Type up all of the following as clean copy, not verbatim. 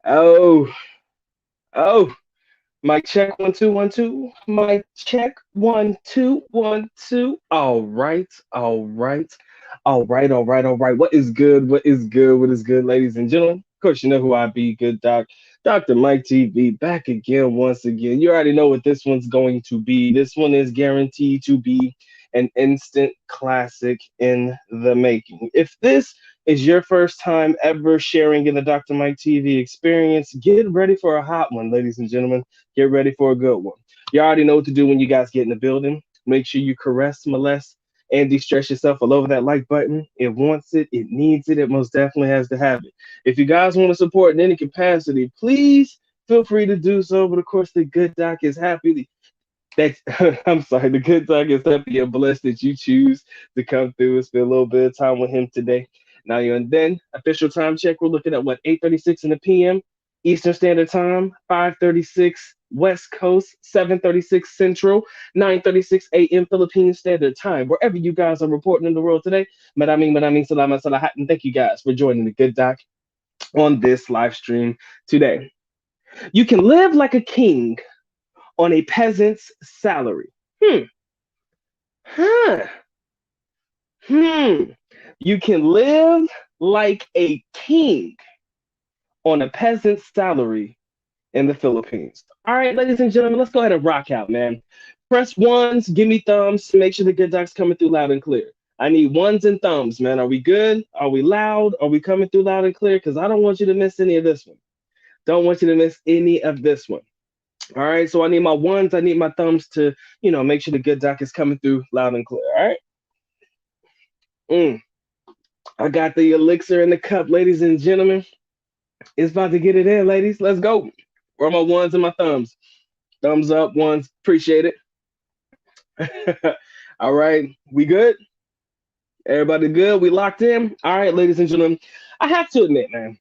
Oh, oh, mic check 1 2 1 2. Mic check 1 2 1 2. All right. What is good? What is good? What is good, ladies and gentlemen? Of course, you know who I be, good doc, Dr. Mike TV, back again once again. You already know what this one's going to be. This one is guaranteed to be an instant classic in the making. If this is your first time ever sharing in the Dr. Mike TV experience, get ready for a hot one, ladies and gentlemen. Get ready for a good one. You already know what to do when you guys get in the building. Make sure you caress, molest, and de-stress yourself all over that like button. It wants it, it needs it, it most definitely has to have it. If you guys want to support in any capacity, please feel free to do so. But of course, the good doc is happy that I'm sorry, the good doc is happy and blessed that you choose to come through and spend a little bit of time with him today. Now you're and then official time check. We're looking at what 8:36 in the PM Eastern Standard Time, 5:36 West Coast, 7:36 Central, 9:36 a.m. Philippine Standard Time. Wherever you guys are reporting in the world today, maraming salamat sa lahat, and thank you guys for joining the Good Doc on this live stream today. You can live like a king on a peasant's salary. Huh. Hmm. You can live like a king on a peasant's salary in the Philippines. All right, ladies and gentlemen, let's go ahead and rock out, man. Press ones, give me thumbs to make sure the good doc's coming through loud and clear. I need ones and thumbs, man. Are we good? Are we loud? Are we coming through loud and clear? Because I don't want you to miss any of this one. Don't want you to miss any of this one. All right, so I need my ones, I need my thumbs to, make sure the good doc is coming through loud and clear. All right. I got the elixir in the cup, ladies and gentlemen. It's about to get it in, ladies. Let's go. Where are my ones and my thumbs? Thumbs up, ones. Appreciate it. All right. We good? Everybody good? We locked in? All right, ladies and gentlemen. I have to admit, man,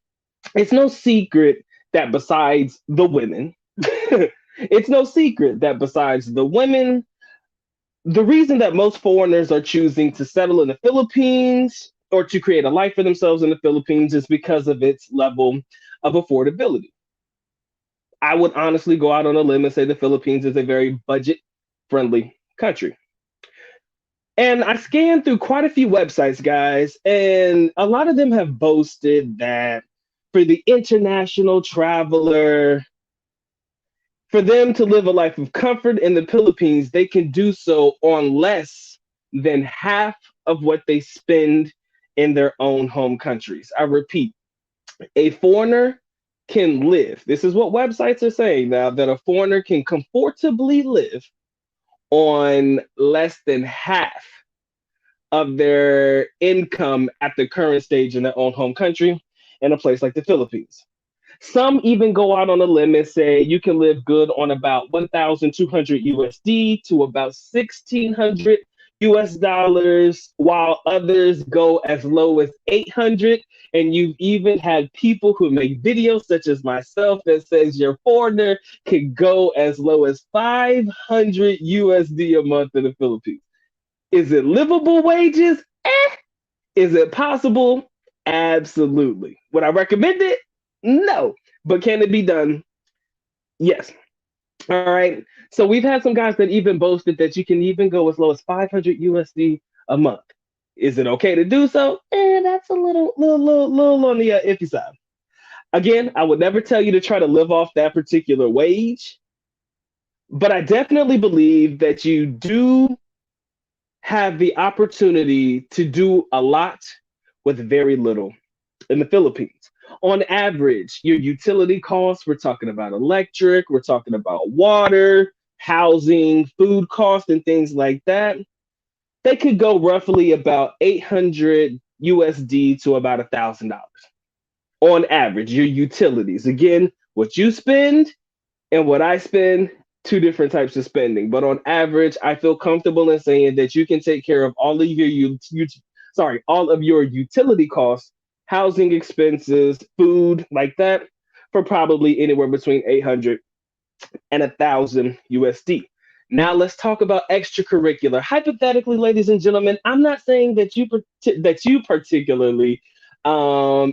it's no secret that besides the women, it's no secret that besides the women, the reason that most foreigners are choosing to settle in the Philippines or to create a life for themselves in the Philippines is because of its level of affordability. I would honestly go out on a limb and say the Philippines is a very budget friendly country. And I scanned through quite a few websites, guys, and a lot of them have boasted that for the international traveler, for them to live a life of comfort in the Philippines, they can do so on less than half of what they spend in their own home countries. I repeat, a foreigner can live. This is what websites are saying now, that a foreigner can comfortably live on less than half of their income at the current stage in their own home country in a place like the Philippines. Some even go out on a limb and say you can live good on about 1,200 USD to about 1,600 US dollars, while others go as low as 800. And you've even had people who make videos, such as myself, that says your foreigner can go as low as 500 USD a month in the Philippines. Is it livable wages? Is it possible? Absolutely. Would I recommend it? No. But can it be done? Yes. All right. So we've had some guys that even boasted that you can even go as low as 500 USD a month. Is it okay to do so? That's a little on the iffy side. Again, I would never tell you to try to live off that particular wage, but I definitely believe that you do have the opportunity to do a lot with very little in the Philippines. On average, your utility costs, we're talking about electric, we're talking about water, housing, food costs, and things like that. They could go roughly about 800 USD to about $1,000 on average, your utilities. Again, what you spend and what I spend, two different types of spending. But on average, I feel comfortable in saying that you can take care of all of all of your utility costs, housing expenses, food, like that, for probably anywhere between 800 and 1,000 USD. Now let's talk about extracurricular. Hypothetically, ladies and gentlemen, I'm not saying that you particularly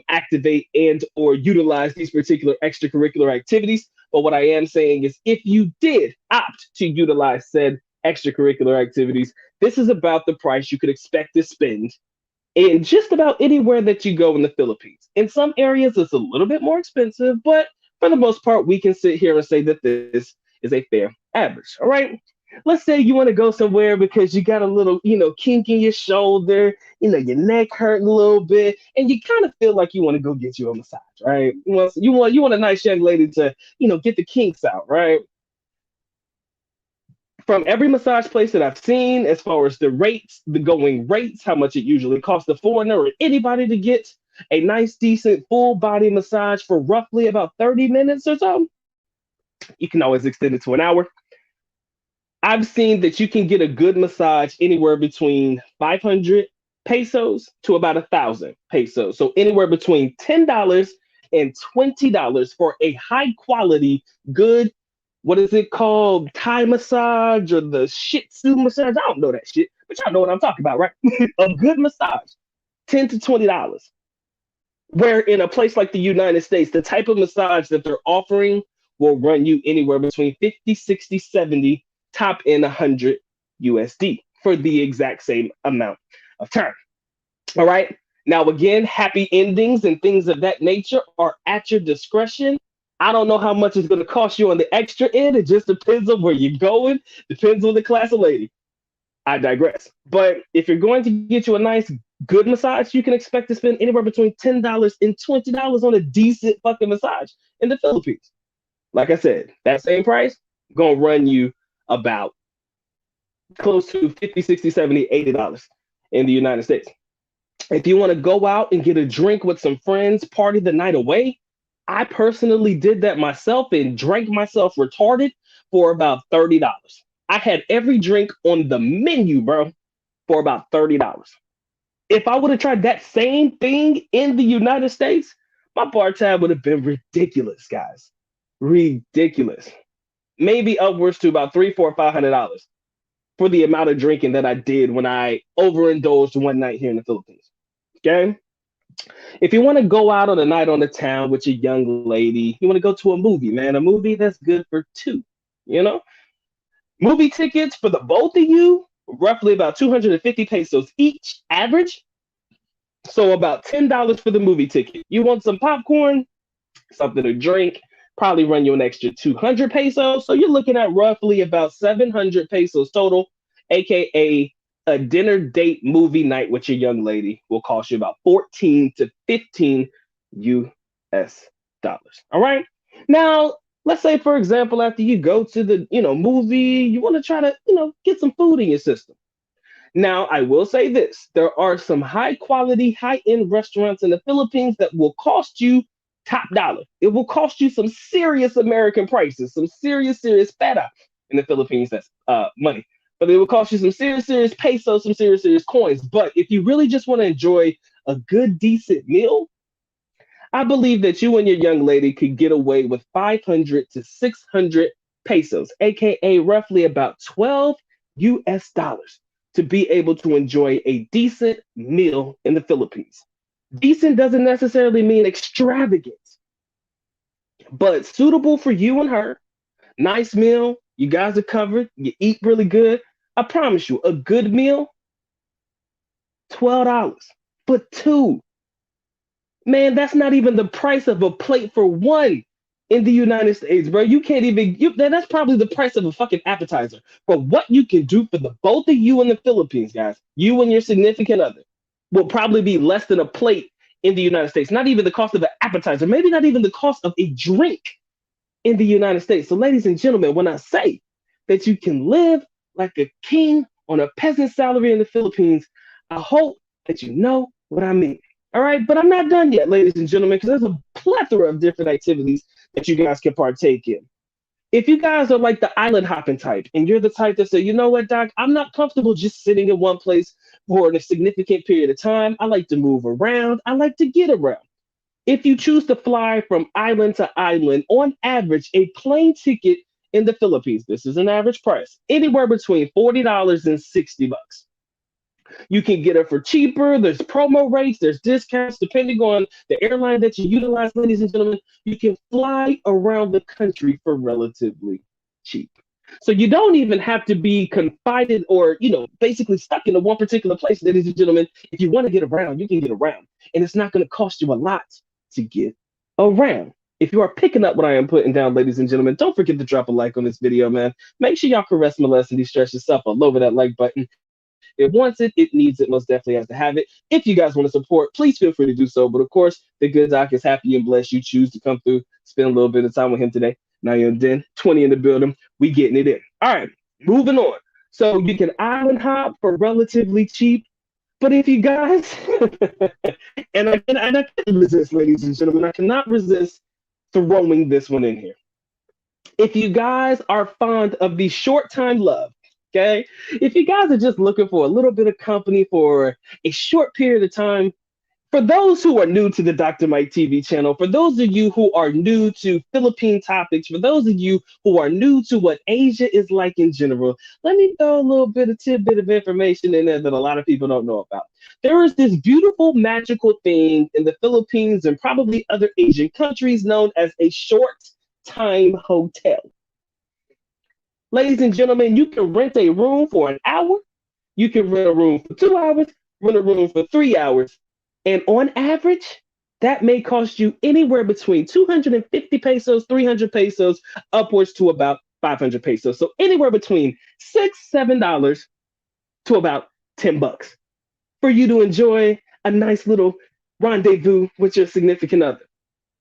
activate and or utilize these particular extracurricular activities. But what I am saying is if you did opt to utilize said extracurricular activities, this is about the price you could expect to spend in just about anywhere that you go in the Philippines. In some areas, it's a little bit more expensive, but for the most part, we can sit here and say that this is a fair average. All right. Let's say you want to go somewhere because you got a little, kink in your shoulder, your neck hurting a little bit, and you kind of feel like you want to go get you a massage, right? You want a nice young lady to, get the kinks out, right? From every massage place that I've seen, as far as the rates, the going rates, how much it usually costs a foreigner or anybody to get a nice, decent, full body massage for roughly about 30 minutes or so, you can always extend it to an hour. I've seen that you can get a good massage anywhere between 500 pesos to about 1,000 pesos. So anywhere between $10 and $20 for a high quality, good, what is it called? Thai massage or the Shih Tzu massage? I don't know that shit, but y'all know what I'm talking about, right? A good massage, $10 to $20. Where in a place like the United States, the type of massage that they're offering will run you anywhere between 50, 60, 70, top in 100 USD for the exact same amount of time. All right. Now, again, happy endings and things of that nature are at your discretion. I don't know how much it's going to cost you on the extra end. It just depends on where you're going, depends on the class of lady. I digress. But if you're going to get you a nice, good massage, you can expect to spend anywhere between $10 and $20 on a decent fucking massage in the Philippines. Like I said, that same price going to run you about close to 50, 60, 70, $80 in the United States. If you want to go out and get a drink with some friends, party the night away, I personally did that myself and drank myself retarded for about $30. I had every drink on the menu, bro, for about $30. If I would have tried that same thing in the United States, my bar tab would have been ridiculous, guys. Ridiculous. Maybe upwards to about $300, $400, $500 for the amount of drinking that I did when I overindulged one night here in the Philippines. Okay. If you want to go out on a night on the town with your young lady, you want to go to a movie, man, a movie that's good for two, you know? Movie tickets for the both of you, roughly about 250 pesos each, average. So about $10 for the movie ticket. You want some popcorn, something to drink, probably run you an extra 200 pesos. So you're looking at roughly about 700 pesos total, aka a dinner date movie night with your young lady will cost you about 14 to 15 US dollars. All right. Now, let's say, for example, after you go to the movie, you want to try to get some food in your system. Now, I will say this: there are some high quality, high end restaurants in the Philippines that will cost you top dollar. It will cost you some serious American prices, some serious feta in the Philippines. That's money. But it will cost you some serious pesos, some serious coins. But if you really just want to enjoy a good, decent meal, I believe that you and your young lady could get away with 500 to 600 pesos, aka roughly about 12 US dollars, to be able to enjoy a decent meal in the Philippines. Decent doesn't necessarily mean extravagant, but suitable for you and her. Nice meal. You guys are covered. You eat really good. I promise you, a good meal, $12 for two. Man, that's not even the price of a plate for one in the United States, bro. You can't even, that's probably the price of a fucking appetizer for what you can do for the both of you in the Philippines, guys. You and your significant other will probably be less than a plate in the United States. Not even the cost of an appetizer, maybe not even the cost of a drink in the United States. So, ladies and gentlemen, when I say that you can live like a king on a peasant salary in the Philippines, I hope that you know what I mean. All right, but I'm not done yet, ladies and gentlemen, because there's a plethora of different activities that you guys can partake in. If you guys are like the island hopping type, and you're the type that say, you know what, Doc, I'm not comfortable just sitting in one place for a significant period of time. I like to move around. I like to get around. If you choose to fly from island to island, on average, a plane ticket in the Philippines, this is an average price, anywhere between $40 and $60. You can get it for cheaper. There's promo rates, there's discounts depending on the airline that you utilize, ladies and gentlemen. You can fly around the country for relatively cheap. So you don't even have to be confined or, basically stuck in one particular place, ladies and gentlemen. If you want to get around, you can get around. And it's not going to cost you a lot to get around. If you are picking up what I am putting down, ladies and gentlemen, don't forget to drop a like on this video, man. Make sure y'all caress, molest, and de-stress yourself all over that like button. It wants it, it needs it, most definitely has to have it. If you guys want to support, please feel free to do so. But of course, the good doc is happy and blessed you choose to come through, spend a little bit of time with him today. Now you're Den, 20 in the building. We getting it in. All right, moving on. So you can island hop for relatively cheap. But if you guys, and I can't resist, ladies and gentlemen, I cannot resist throwing this one in here. If you guys are fond of the short time love, okay, if you guys are just looking for a little bit of company for a short period of time, for those who are new to the Dr. Mike TV channel, for those of you who are new to Philippine topics, for those of you who are new to what Asia is like in general, let me throw a little bit of tidbit of information in there that a lot of people don't know about. There is this beautiful, magical thing in the Philippines and probably other Asian countries known as a short time hotel. Ladies and gentlemen, you can rent a room for an hour, you can rent a room for 2 hours, rent a room for 3 hours. And on average, that may cost you anywhere between 250 pesos, 300 pesos, upwards to about 500 pesos. So anywhere between $6, $7 to about $10 for you to enjoy a nice little rendezvous with your significant other.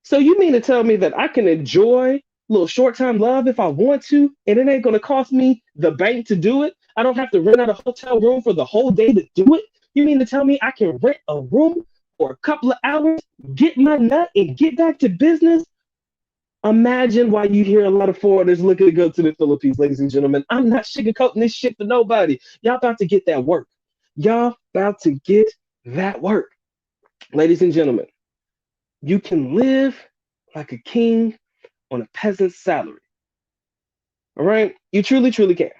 So you mean to tell me that I can enjoy a little short-time love if I want to, and it ain't going to cost me the bank to do it? I don't have to rent out a hotel room for the whole day to do it? You mean to tell me I can rent a room for a couple of hours, get my nut, and get back to business? Imagine why you hear a lot of foreigners looking to go to the Philippines, ladies and gentlemen. I'm not sugarcoating this shit for nobody. Y'all about to get that work. Y'all about to get that work. Ladies and gentlemen, you can live like a king on a peasant's salary. All right? You truly, truly can.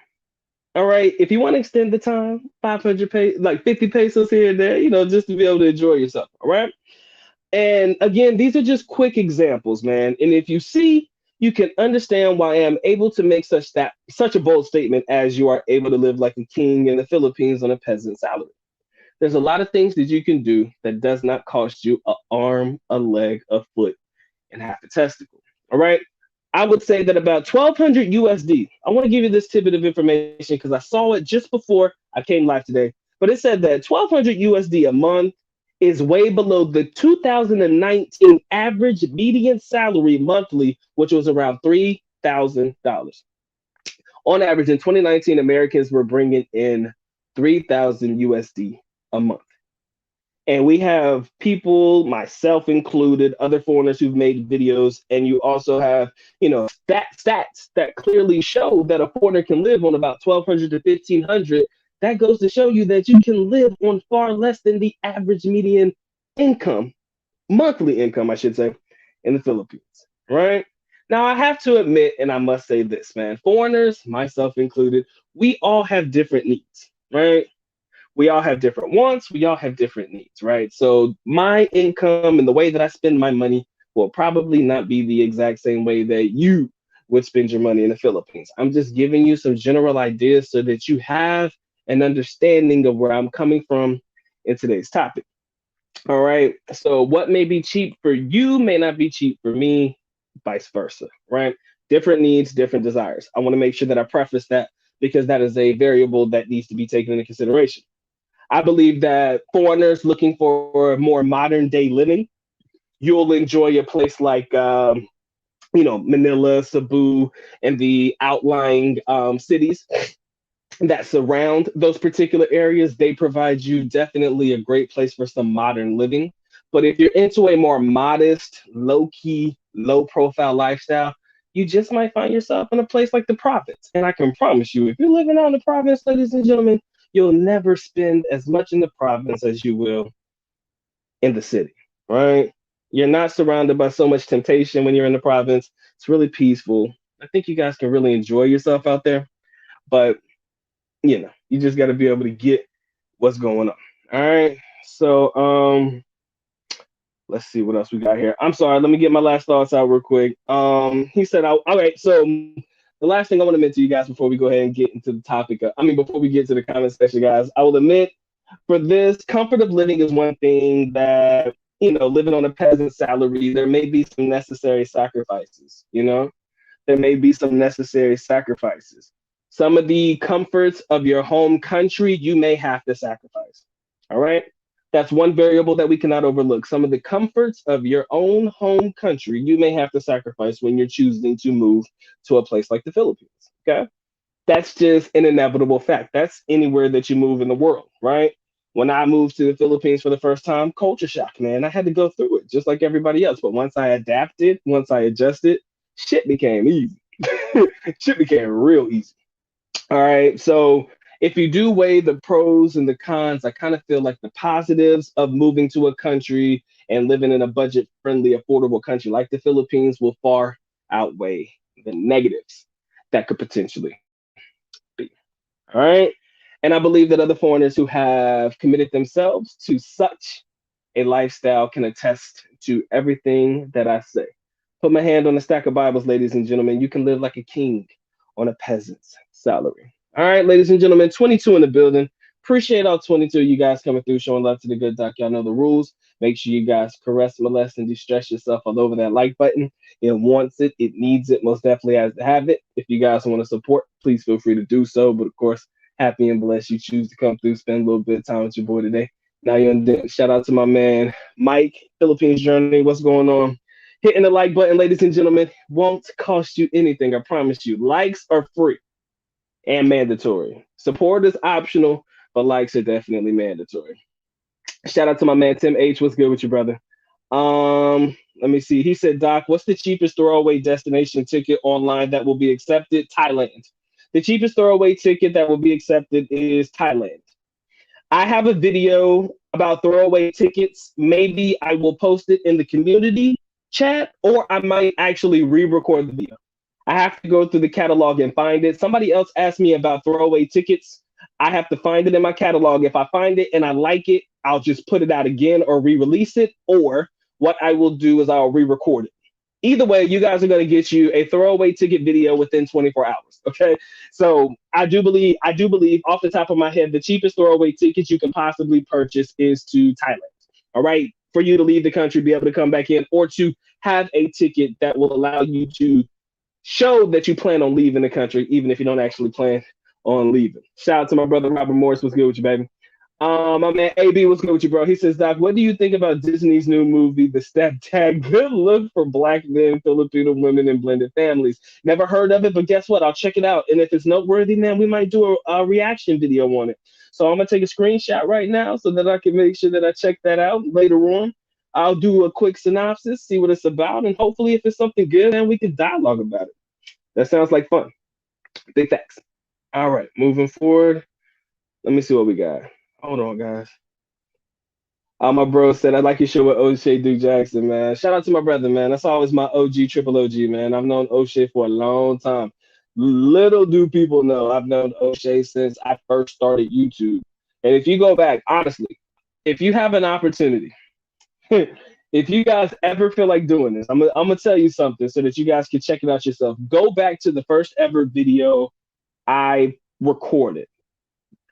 All right, if you want to extend the time, 500 pesos, like 50 pesos here and there, just to be able to enjoy yourself. All right. And again, these are just quick examples, man. And if you see, you can understand why I am able to make such a bold statement as you are able to live like a king in the Philippines on a peasant salary. There's a lot of things that you can do that does not cost you an arm, a leg, a foot, and half a testicle. All right. I would say that about 1,200 USD. I want to give you this tidbit of information because I saw it just before I came live today. But it said that 1,200 USD a month is way below the 2019 average median salary monthly, which was around $3,000. On average, in 2019, Americans were bringing in 3,000 USD a month. And we have people, myself included, other foreigners who've made videos, and you also have, stats that clearly show that a foreigner can live on about 1,200 to 1,500. That goes to show you that you can live on far less than the average median income, monthly income, I should say, in the Philippines, right? Now, I have to admit, and I must say this, man, foreigners, myself included, we all have different needs, right? We all have different wants. We all have different needs, right? So my income and the way that I spend my money will probably not be the exact same way that you would spend your money in the Philippines. I'm just giving you some general ideas so that you have an understanding of where I'm coming from in today's topic. All right. So what may be cheap for you may not be cheap for me, vice versa, right? Different needs, different desires. I want to make sure that I preface that because that is a variable that needs to be taken into consideration. I believe that foreigners looking for more modern day living, you'll enjoy a place like, Manila, Cebu, and the outlying cities that surround those particular areas. They provide you definitely a great place for some modern living. But if you're into a more modest, low key, low profile lifestyle, you just might find yourself in a place like the province. And I can promise you, if you're living out in the province, ladies and gentlemen, you'll never spend as much in the province as you will in the city, right? You're not surrounded by so much temptation when you're in the province. It's really peaceful. I think you guys can really enjoy yourself out there. But, you just got to be able to get what's going on. All right. So let's see what else we got here. I'm sorry, let me get my last thoughts out real quick. He said, all right, so the last thing I want to mention to you guys before we go ahead and get into the topic, before we get to the comment section, guys, I will admit for this, comfort of living is one thing that, living on a peasant salary, there may be some necessary sacrifices, there may be some necessary sacrifices. Some of the comforts of your home country, you may have to sacrifice. All right. That's one variable that we cannot overlook. Some of the comforts of your own home country, you may have to sacrifice when you're choosing to move to a place like the Philippines. Okay. That's just an inevitable fact. That's anywhere that you move in the world, right? When I moved to the Philippines for the first time, culture shock, man. I had to go through it just like everybody else. But once I adapted, once I adjusted, shit became easy. Shit became real easy. All right. So if you do weigh the pros and the cons, I kind of feel like the positives of moving to a country and living in a budget friendly, affordable country like the Philippines will far outweigh the negatives that could potentially be. All right. And I believe that other foreigners who have committed themselves to such a lifestyle can attest to everything that I say. Put my hand on a stack of Bibles, ladies and gentlemen. You can live like a king on a peasant's salary. All right, ladies and gentlemen, 22 in the building. Appreciate all 22 of you guys coming through, showing love to the good doc. Y'all know the rules. Make sure you guys caress, molest, and distress yourself all over that like button. It wants it. It needs it. Most definitely has to have it. If you guys want to support, please feel free to do so. But of course, happy and blessed you choose to come through, spend a little bit of time with your boy today. Now you're on deck. Shout out to my man, Mike, Philippines Journey. What's going on? Hitting the like button, ladies and gentlemen, won't cost you anything. I promise you. Likes are free and mandatory. Support is optional, but likes are definitely mandatory. Shout out to my man Tim H. What's good with you, brother? Let me see. He said, Doc, what's the cheapest throwaway destination ticket online that will be accepted? Thailand. The cheapest throwaway ticket that will be accepted is Thailand. I have a video about throwaway tickets. Maybe I will post it in the community chat, or I might actually re-record the video. I have to go through the catalog and find it. Somebody else asked me about throwaway tickets. I have to find it in my catalog. If I find it and I like it, I'll just put it out again or re-release it. Or what I will do is I'll re-record it. Either way, you guys are going to get you a throwaway ticket video within 24 hours. Okay. So I do believe off the top of my head, the cheapest throwaway ticket you can possibly purchase is to Thailand. All right. For you to leave the country, be able to come back in, or to have a ticket that will allow you to show that you plan on leaving the country, even if you don't actually plan on leaving. Shout out to my brother Robert Morris. What's good with you, baby? My man AB, what's good with you, bro? He says, Doc, what do you think about Disney's new movie, The Step Tag? Good look for Black men, Filipino women, and blended families. Never heard of it, but guess what? I'll check it out. And if it's noteworthy, man, we might do a reaction video on it. So I'm going to take a screenshot right now so that I can make sure that I check that out later on. I'll do a quick synopsis, see what it's about, and hopefully if it's something good, then we can dialogue about it. That sounds like fun. Big facts. All right, moving forward. Let me see what we got. Hold on, guys. My bro said, I'd like your show with O'Shea Duke Jackson, man. Shout out to my brother, man. That's always my OG, triple OG, man. I've known O'Shea for a long time. Little do people know I've known O'Shea since I first started YouTube. And if you go back, honestly, if you have an opportunity, if you guys ever feel like doing this, I'm gonna tell you something so that you guys can check it out yourself. Go back to the first ever video I recorded.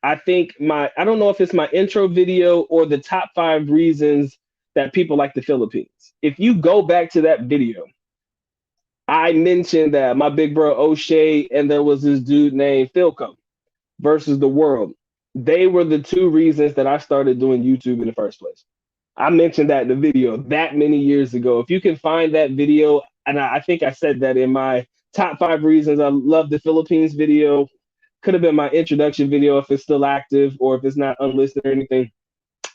I think I don't know if it's my intro video or the top 5 reasons that people like the Philippines. If you go back to that video, I mentioned that my big bro O'Shea and there was this dude named Philco versus the world. They were the 2 reasons that I started doing YouTube in the first place. I mentioned that in the video that many years ago. If you can find that video, and I think I said that in my top 5 reasons I love the Philippines video. Could have been my introduction video if it's still active or if it's not unlisted or anything.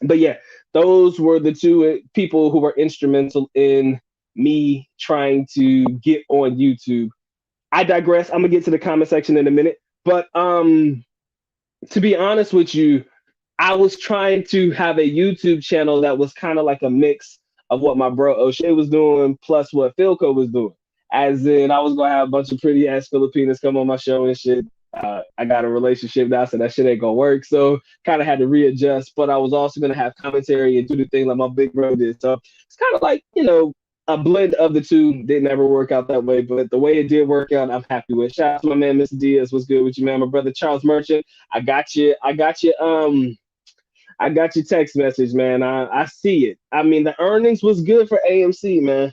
But yeah, those were the 2 people who were instrumental in me trying to get on YouTube. I digress. I'm gonna get to the comment section in a minute. But to be honest with you, I was trying to have a YouTube channel that was kind of like a mix of what my bro O'Shea was doing plus what Philco was doing. As in, I was gonna have a bunch of pretty ass Filipinas come on my show and shit. I got a relationship now, so that shit ain't gonna work. So kind of had to readjust, but I was also gonna have commentary and do the thing like my big brother did. So it's kind of like, a blend of the two. Didn't ever work out that way, but the way it did work out, I'm happy with. Shout out to my man, Mr. Diaz. What's good with you, man? My brother Charles Merchant. I got you. I got your text message, man. I see it. I mean, the earnings was good for AMC, man.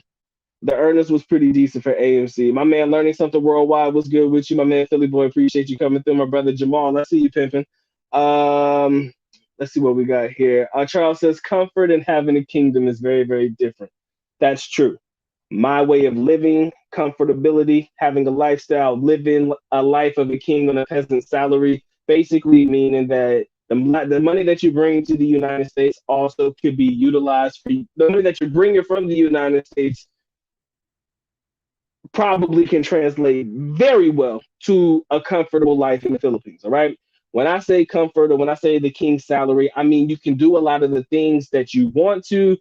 The earnings was pretty decent for AMC. My man, learning something worldwide was good with you, my man. Philly boy, appreciate you coming through. My brother Jamal, I see you pimping. Um, let's see what we got here. Charles says comfort and having a kingdom is very, very different. That's true. My way of living, comfortability, having a lifestyle, living a life of a king on a peasant salary, basically meaning that the money that you bring to the United States also could be utilized for the money that you're bringing from the United States probably can translate very well to a comfortable life in the Philippines. All right. When I say comfort or when I say the king's salary, I mean you can do a lot of the things that you want to,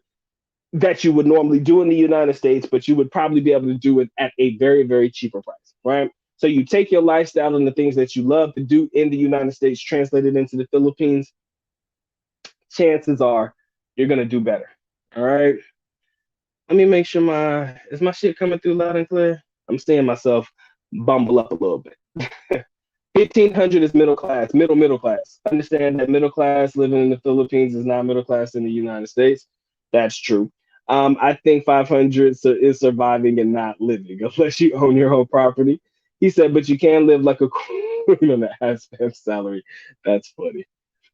that you would normally do in the United States, but you would probably be able to do it at a very, very cheaper price. Right. So you take your lifestyle and the things that you love to do in the United States, translate it into the Philippines, chances are you're going to do better. All right. Let me make sure my shit coming through loud and clear? I'm seeing myself bumble up a little bit. 1,500 is middle class, middle class. Understand that middle class living in the Philippines is not middle class in the United States. That's true. I think 500 is surviving and not living unless you own your own property. He said, but you can live like a queen on a half salary. That's funny.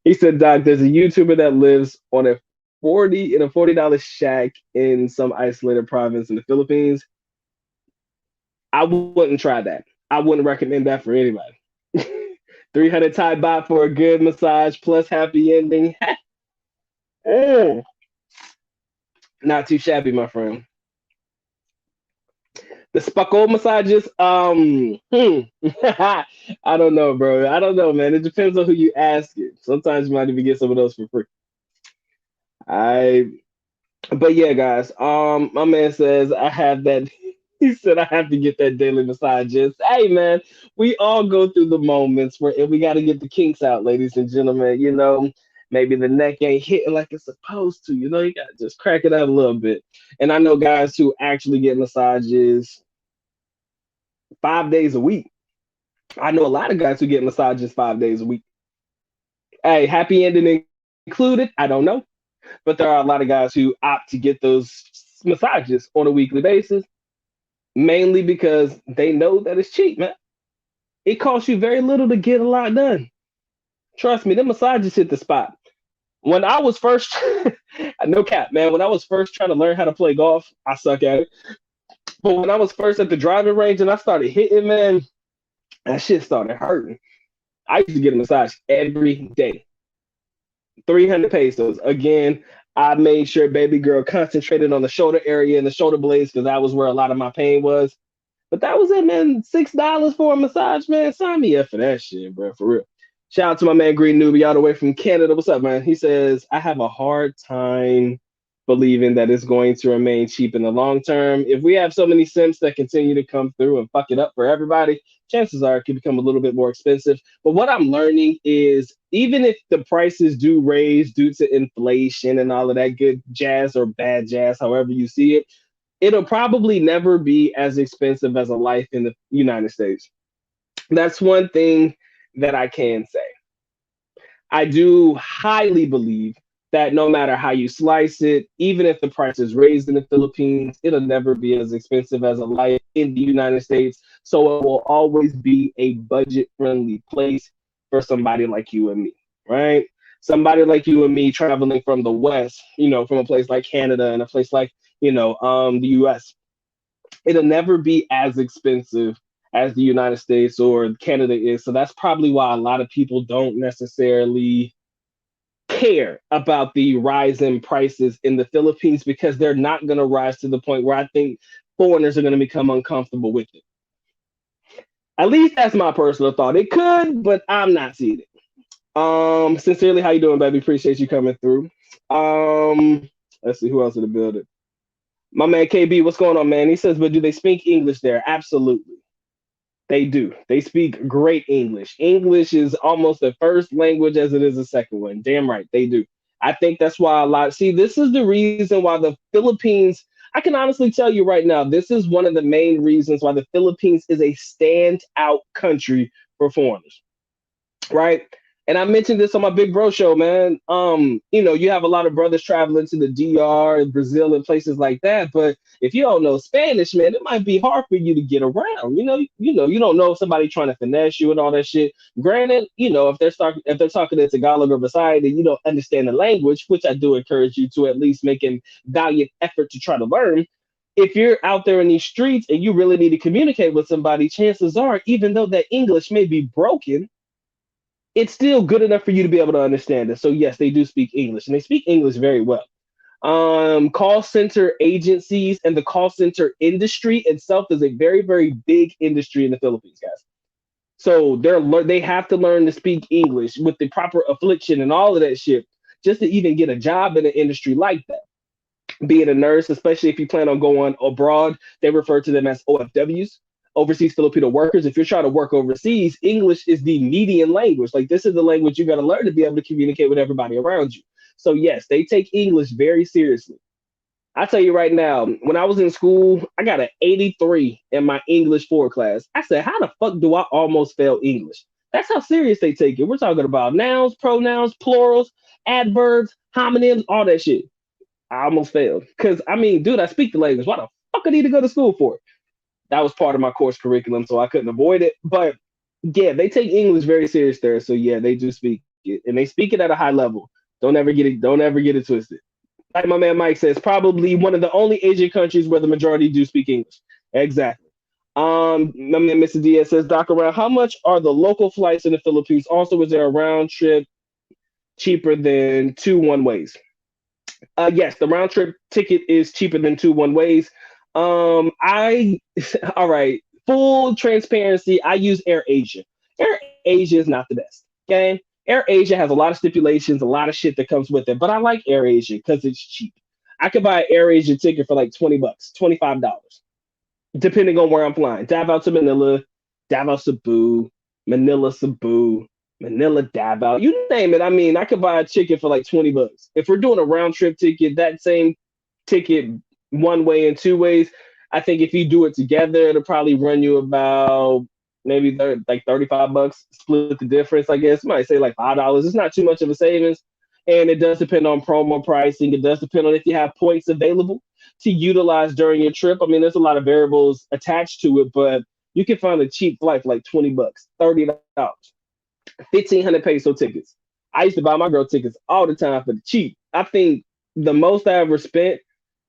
He said, Doc, there's a YouTuber that lives on a $40 shack in some isolated province in the Philippines. I wouldn't try that. I wouldn't recommend that for anybody. 300 Thai baht for a good massage plus happy ending. Mm. Not too shabby, my friend. The Spuckle massages, I don't know, bro. I don't know, man. It depends on who you ask it. Sometimes you might even get some of those for free. I But yeah, guys. My man says I have that. He said I have to get that daily massages. Hey, man, we all go through the moments where we got to get the kinks out, ladies and gentlemen. Maybe the neck ain't hitting like it's supposed to. You got to just crack it out a little bit. And I know guys who actually get massages 5 days a week. I know a lot of guys who get massages 5 days a week. Hey, happy ending included. I don't know. But there are a lot of guys who opt to get those massages on a weekly basis, mainly because they know that it's cheap, man. It costs you very little to get a lot done. Trust me, the massages hit the spot. When I was first, no cap, man, when I was first trying to learn how to play golf, I suck at it. But when I was first at the driving range and I started hitting, man, that shit started hurting. I used to get a massage every day. 300 pesos. Again, I made sure baby girl concentrated on the shoulder area and the shoulder blades because that was where a lot of my pain was. But that was it, man. $6 for a massage, man. Sign me up for that shit, bro. For real. Shout out to my man Green Newbie all the way from Canada. What's up, man? He says, I have a hard time believing that it's going to remain cheap in the long term. If we have so many simps that continue to come through and fuck it up for everybody, chances are it could become a little bit more expensive. But what I'm learning is even if the prices do raise due to inflation and all of that good jazz or bad jazz, however you see it, it'll probably never be as expensive as a life in the United States. That's one thing that I can say. I do highly believe that no matter how you slice it, even if the price is raised in the Philippines, it'll never be as expensive as a life in the United States. So it will always be a budget friendly place for somebody like you and me, right? Somebody like you and me traveling from the West, from a place like Canada and a place like, the US. It'll never be as expensive as the United States or Canada is. So that's probably why a lot of people don't necessarily care about the rise in prices in the Philippines because they're not going to rise to the point where I think foreigners are going to become uncomfortable with it. At least that's my personal thought. It could, but I'm not seeing it. Sincerely, how you doing, baby? Appreciate you coming through. Let's see who else in the building. My man KB, what's going on, man? He says, but do they speak English there? Absolutely. They do. They speak great English. English is almost the first language as it is a second one. Damn right, they do. I think that's why a lot. See, this is the reason why the Philippines. I can honestly tell you right now, this is one of the main reasons why the Philippines is a standout country for foreigners, right? And I mentioned this on my Big Bro show, man. You have a lot of brothers traveling to the DR and Brazil and places like that. But if you don't know Spanish, man, it might be hard for you to get around. You don't know if somebody trying to finesse you and all that shit. Granted, if they're talking in Tagalog or Visayas, then you don't understand the language, which I do encourage you to at least make a valiant effort to try to learn. If you're out there in these streets and you really need to communicate with somebody, chances are, even though that English may be broken, it's still good enough for you to be able to understand it. So yes, they do speak English, and they speak English very well. Call center agencies and the call center industry itself is a very, very big industry in the Philippines, guys. So they have to learn to speak English with the proper affliction and all of that shit just to even get a job in an industry like that. Being a nurse, especially if you plan on going abroad, they refer to them as OFWs, overseas Filipino workers. If you're trying to work overseas, English is the median language. Like this is the language you got to learn to be able to communicate with everybody around you. So yes, they take English very seriously. I tell you right now, when I was in school, I got an 83 in my English 4 class. I said, how the fuck do I almost fail English? That's how serious they take it. We're talking about nouns, pronouns, plurals, adverbs, homonyms, all that shit. I almost failed. Because, I mean, dude, I speak the language. Why the fuck I need to go to school for it? That was part of my course curriculum, so I couldn't avoid it. But yeah, they take English very serious there. So yeah, they do speak it. And they speak it at a high level. Don't ever get it twisted. Like my man Mike says, probably one of the only Asian countries where the majority do speak English. Exactly. My man Mr. Diaz says, Doc, around how much are the local flights in the Philippines? Also, is there a round trip cheaper than two one ways? Yes, the round trip ticket is cheaper than two one ways. I all right. Full transparency, I use Air Asia. Air Asia is not the best. Okay, Air Asia has a lot of stipulations, a lot of shit that comes with it, but I like Air Asia because it's cheap. I could buy an Air Asia ticket for like $20, $25, depending on where I'm flying. Davao to Manila, Davao Cebu, Manila Cebu, Manila Davao, you name it. I mean, I could buy a ticket for like $20. If we're doing a round trip ticket, that same ticket one way and two ways, I think if you do it together, it'll probably run you about maybe like $35. Split the difference, I guess. You might say like $5. It's not too much of a savings. And it does depend on promo pricing. It does depend on if you have points available to utilize during your trip. I mean, there's a lot of variables attached to it, but you can find a cheap flight for like $20, $30, 1,500 peso tickets. I used to buy my girl tickets all the time for the cheap. I think the most I ever spent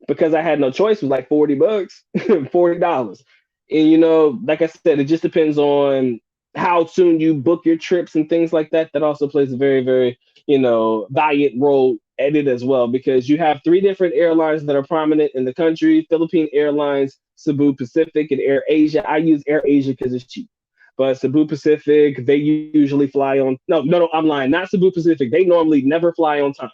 because I had no choice was like $40, $40. And like I said, it just depends on how soon you book your trips and things like that. That also plays a very, very, valiant role at it as well, because you have three different airlines that are prominent in the country: Philippine Airlines, Cebu Pacific, and Air Asia. I use Air Asia because it's cheap. But Cebu Pacific, they usually fly on. No, no, no, I'm lying. Not Cebu Pacific. They normally never fly on time.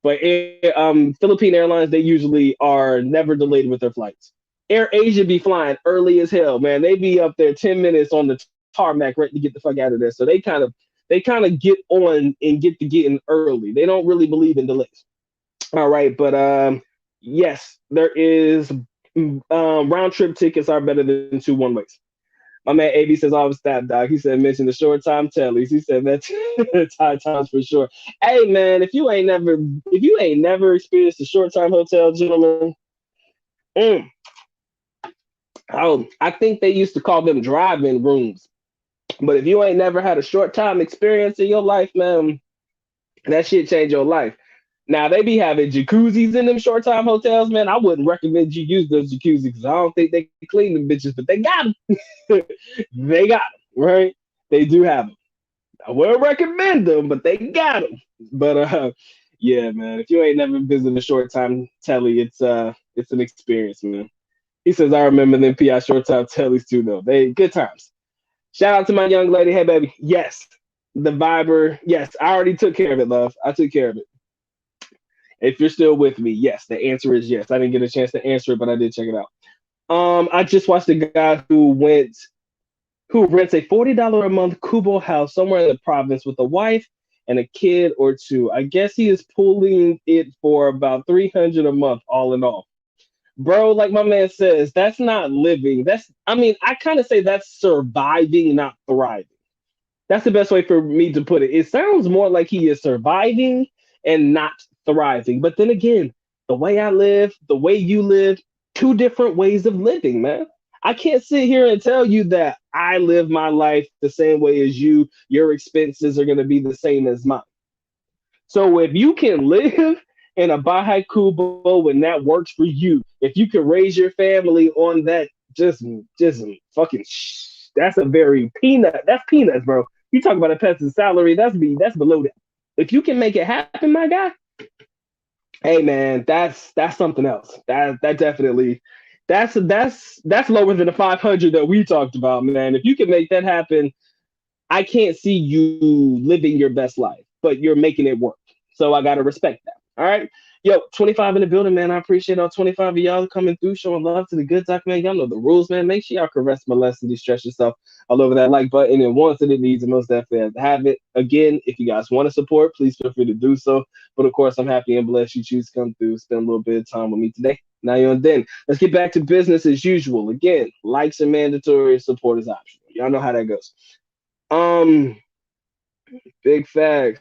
But Philippine Airlines, they usually are never delayed with their flights. Air Asia be flying early as hell, man. They be up there 10 minutes on the tarmac ready to get the fuck out of there. So they kind of get on and get to getting early. They don't really believe in delays. All right, but yes, there is round trip tickets are better than two one ways. My man AB says, "Always stop, dog." He said, "Mention the short time tellies." He said, "That's high times for sure." Hey, man, if you ain't never experienced a short time hotel, gentlemen, mm, I think they used to call them drive-in rooms. But if you ain't never had a short time experience in your life, man, that shit change your life. Now they be having jacuzzis in them short time hotels, man. I wouldn't recommend you use those jacuzzis because I don't think they clean them bitches, but they got them. They got them, right? They do have them. I wouldn't recommend them, but they got them. But yeah, man. If you ain't never visited a short time telly, it's an experience, man. He says I remember them PI short time tellies too, though. They good times. Shout out to my young lady. Hey, baby. Yes, the Viber. Yes, I already took care of it, love. I took care of it. If you're still with me, yes, the answer is yes. I didn't get a chance to answer it, but I did check it out. I just watched a guy who rents a $40 a month Kubo house somewhere in the province with a wife and a kid or two. I guess he is pulling it for about 300 a month, all in all. Bro, like my man says, that's not living. I mean, I kind of say that's surviving, not thriving. That's the best way for me to put it. It sounds more like he is surviving and not thriving. But then again, the way I live, the way you live, two different ways of living, man. I can't sit here and tell you that I live my life the same way as you. Your expenses are going to be the same as mine. So if you can live in a Baja Kubo and that works for you, if you can raise your family on that, just fucking that's a very peanut. That's peanuts, bro. You talk about a peasant's salary, that's below that. If you can make it happen, my guy, hey man, that's something else. That definitely that's lower than the 500 that we talked about, man. If you can make that happen, I can't see you living your best life, but you're making it work. So I gotta respect that. All right. Yo, 25 in the building, man. I appreciate all 25 of y'all coming through, showing love to the good doc, man. Y'all know the rules, man. Make sure y'all caress, molest, and distress yourself all over that like button. And once it needs, and most definitely have it. Again, if you guys want to support, please feel free to do so. But of course, I'm happy and blessed you choose to come through, spend a little bit of time with me today. Now you're on then. Let's get back to business as usual. Again, likes are mandatory, support is optional. Y'all know how that goes. Um, big facts.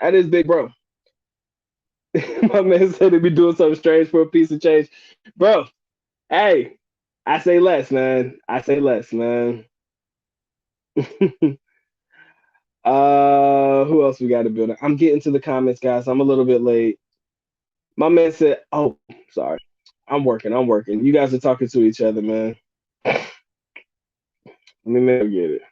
That is big, bro. My man said he'd be doing something strange for a piece of change, bro. Hey, I say less, man. I say less, man. Who else we got to build? I'm getting to the comments, guys. I'm a little bit late. My man said, "Oh, sorry. I'm working. I'm working. You guys are talking to each other, man. Let me get it."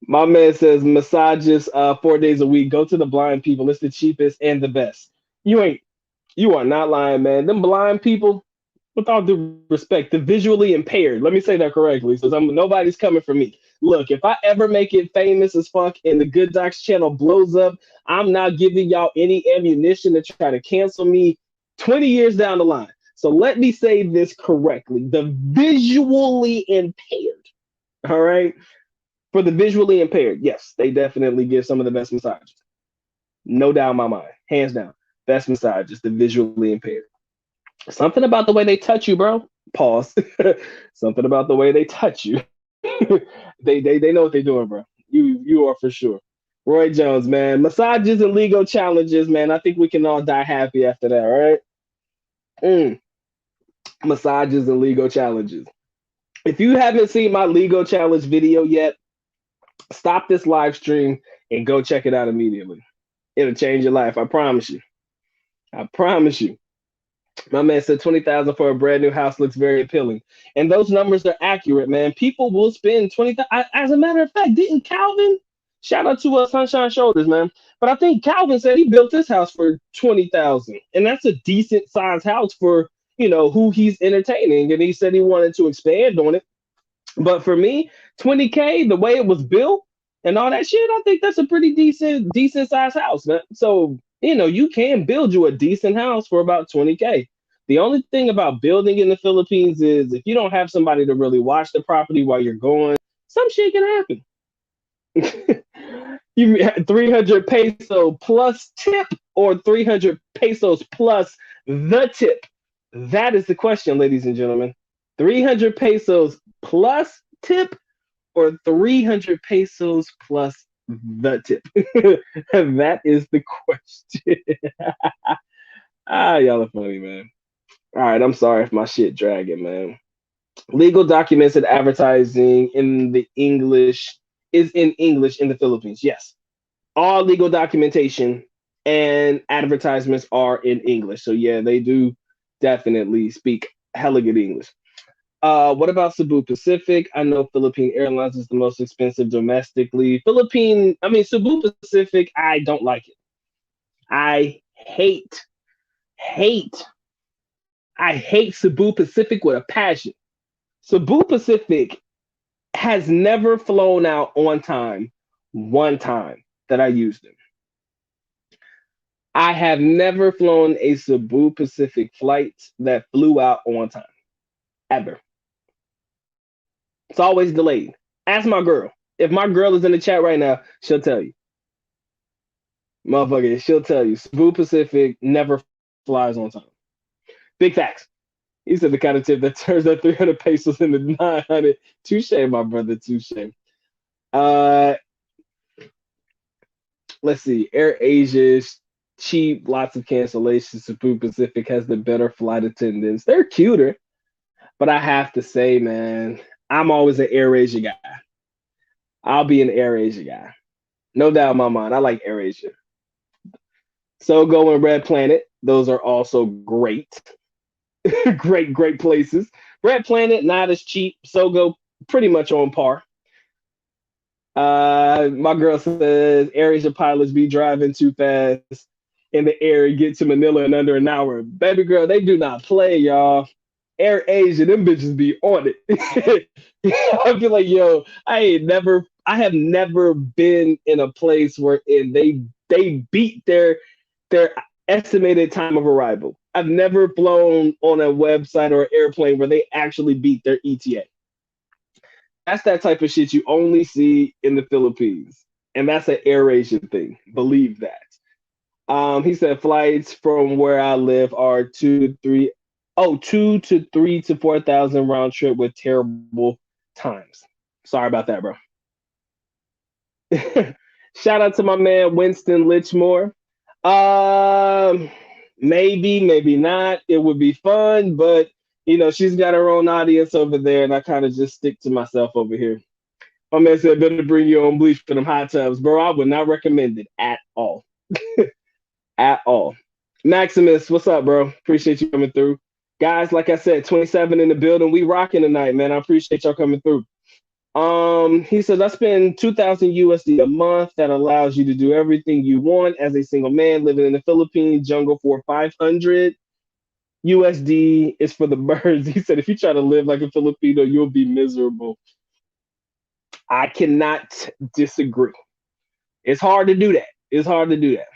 My man says massages 4 days a week. Go to the blind people. It's the cheapest and the best. You are not lying, man. Them blind people, with all due respect, the visually impaired. Let me say that correctly, so nobody's coming for me. Look, if I ever make it famous as fuck and the Good Docs channel blows up, I'm not giving y'all any ammunition to try to cancel me 20 years down the line. So let me say this correctly. The visually impaired, all right? For the visually impaired, yes, they definitely give some of the best massages. No doubt in my mind. Hands down. Best massages, the visually impaired. Something about the way they touch you, bro. Pause. Something about the way they touch you. They know what they're doing, bro. You are for sure. Roy Jones, man. Massages and legal challenges, man. I think we can all die happy after that, all right? Massages and legal challenges. If you haven't seen my legal challenge video yet, stop this live stream and go check it out immediately. It'll change your life. I promise you. I promise you. My man said 20,000 for a brand new house looks very appealing, and those numbers are accurate, man. People will spend 20,000. As a matter of fact, didn't Calvin? Shout out to Sunshine Shoulders, man. But I think Calvin said he built this house for 20,000, and that's a decent sized house for who he's entertaining. And he said he wanted to expand on it. But for me, 20K, the way it was built and all that shit, I think that's a pretty decent sized house, man. So, you can build you a decent house for about 20K. The only thing about building in the Philippines is if you don't have somebody to really watch the property while you're going, some shit can happen. You 300 peso plus tip or 300 pesos plus the tip? That is the question, ladies and gentlemen. 300 pesos plus tip or 300 pesos plus the tip? That is the question. Y'all are funny, man. All right, I'm sorry if my shit dragging, man. Legal documents and advertising in the English is in English in the Philippines. Yes. All legal documentation and advertisements are in English. So yeah, they do definitely speak hella good English. What about Cebu Pacific? I know Philippine Airlines is the most expensive domestically. Cebu Pacific, I don't like it. I hate, I hate Cebu Pacific with a passion. Cebu Pacific has never flown out on time, one time that I used them. I have never flown a Cebu Pacific flight that flew out on time, ever. It's always delayed. Ask my girl. If my girl is in the chat right now, she'll tell you. Motherfucker, she'll tell you. Cebu Pacific never flies on time. Big facts. He said the kind of tip that turns that 300 pesos into 900. Touche, my brother. Touche. Uh, let's see. Air Asia is cheap, lots of cancellations. Cebu Pacific has the better flight attendants. They're cuter, but I have to say, man, I'm always an Air Asia guy. I'll be an Air Asia guy. No doubt in my mind. I like Air Asia. Sogo and Red Planet, those are also great. Great places. Red Planet, not as cheap. Sogo, pretty much on par. My girl says Air Asia pilots be driving too fast in the air and get to Manila in under an hour. Baby girl, they do not play, y'all. Air Asia, them bitches be on it. I feel like, yo, I have never been in a place where they beat their estimated time of arrival. I've never flown on a website or airplane where they actually beat their ETA. That's that type of shit you only see in the Philippines. And that's an Air Asia thing. Believe that. He said flights from where I live are 2 to 3 to 4,000 round trip with terrible times. Sorry about that, bro. Shout out to my man Winston Litchmore. Um, maybe not. It would be fun, but she's got her own audience over there, and I kind of just stick to myself over here. My man said, better bring your own bleach for them hot tubs, bro. I would not recommend it at all. At all. Maximus, what's up, bro? Appreciate you coming through. Guys, like I said, 27 in the building. We rocking tonight, man. I appreciate y'all coming through. He says I spend 2,000 USD a month. That allows you to do everything you want as a single man living in the Philippines jungle for 500 USD is for the birds. He said if you try to live like a Filipino, you'll be miserable. I cannot disagree. It's hard to do that. It's hard to do that.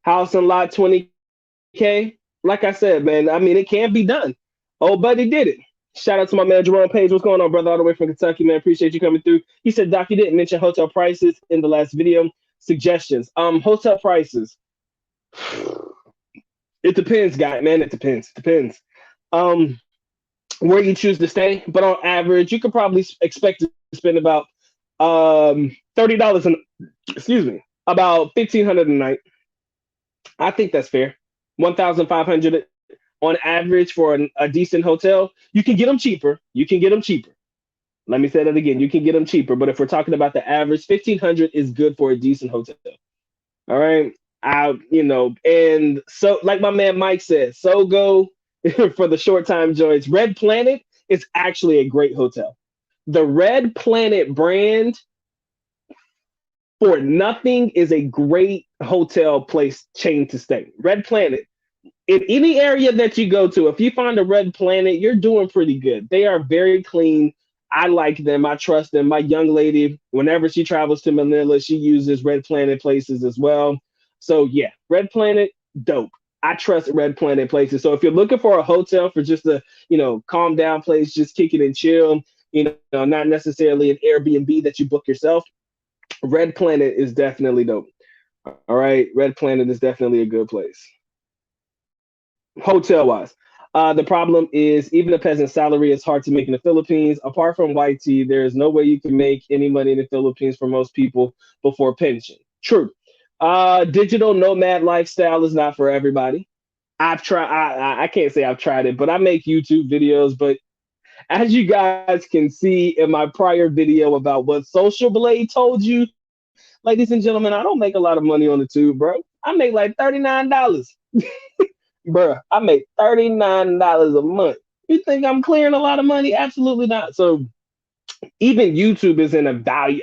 House and lot 20K. Like I said, man, I mean, it can be done. Old buddy did it. Shout out to my man Jerome Page. What's going on, brother? All the way from Kentucky, man. Appreciate you coming through. He said, Doc, you didn't mention hotel prices in the last video. Suggestions. Hotel prices. It depends, guy, man. It depends. Depends. Where you choose to stay, but on average, you could probably expect to spend about $30 an excuse me, about 1,500 a night. I think that's fair. 1,500 on average for a decent hotel. You can get them cheaper. You can get them cheaper. Let me say that again. You can get them cheaper, but if we're talking about the average, 1,500 is good for a decent hotel. All right. And so like my man Mike said, Sogo for the short time joints. Red Planet is actually a great hotel. The Red Planet brand for nothing is a great hotel place chain to stay. Red Planet. In any area that you go to, if you find a Red Planet, you're doing pretty good. They are very clean. I like them. I trust them. My young lady, whenever she travels to Manila, she uses Red Planet places as well. So yeah, Red Planet, dope. I trust Red Planet places. So if you're looking for a hotel for just a, calm down place, just kick it and chill, not necessarily an Airbnb that you book yourself, Red Planet is definitely dope. All right. Red Planet is definitely a good place. Hotel wise. The problem is even a peasant salary is hard to make in the Philippines. Apart from YT, there is no way you can make any money in the Philippines for most people before pension. True. Digital nomad lifestyle is not for everybody. I've tried. I can't say I've tried it, but I make YouTube videos. But as you guys can see in my prior video about what Social Blade told you, ladies and gentlemen, I don't make a lot of money on the tube, bro. I make like $39. Bruh, I make $39 a month. You think I'm clearing a lot of money? Absolutely not. So even YouTube isn't a value,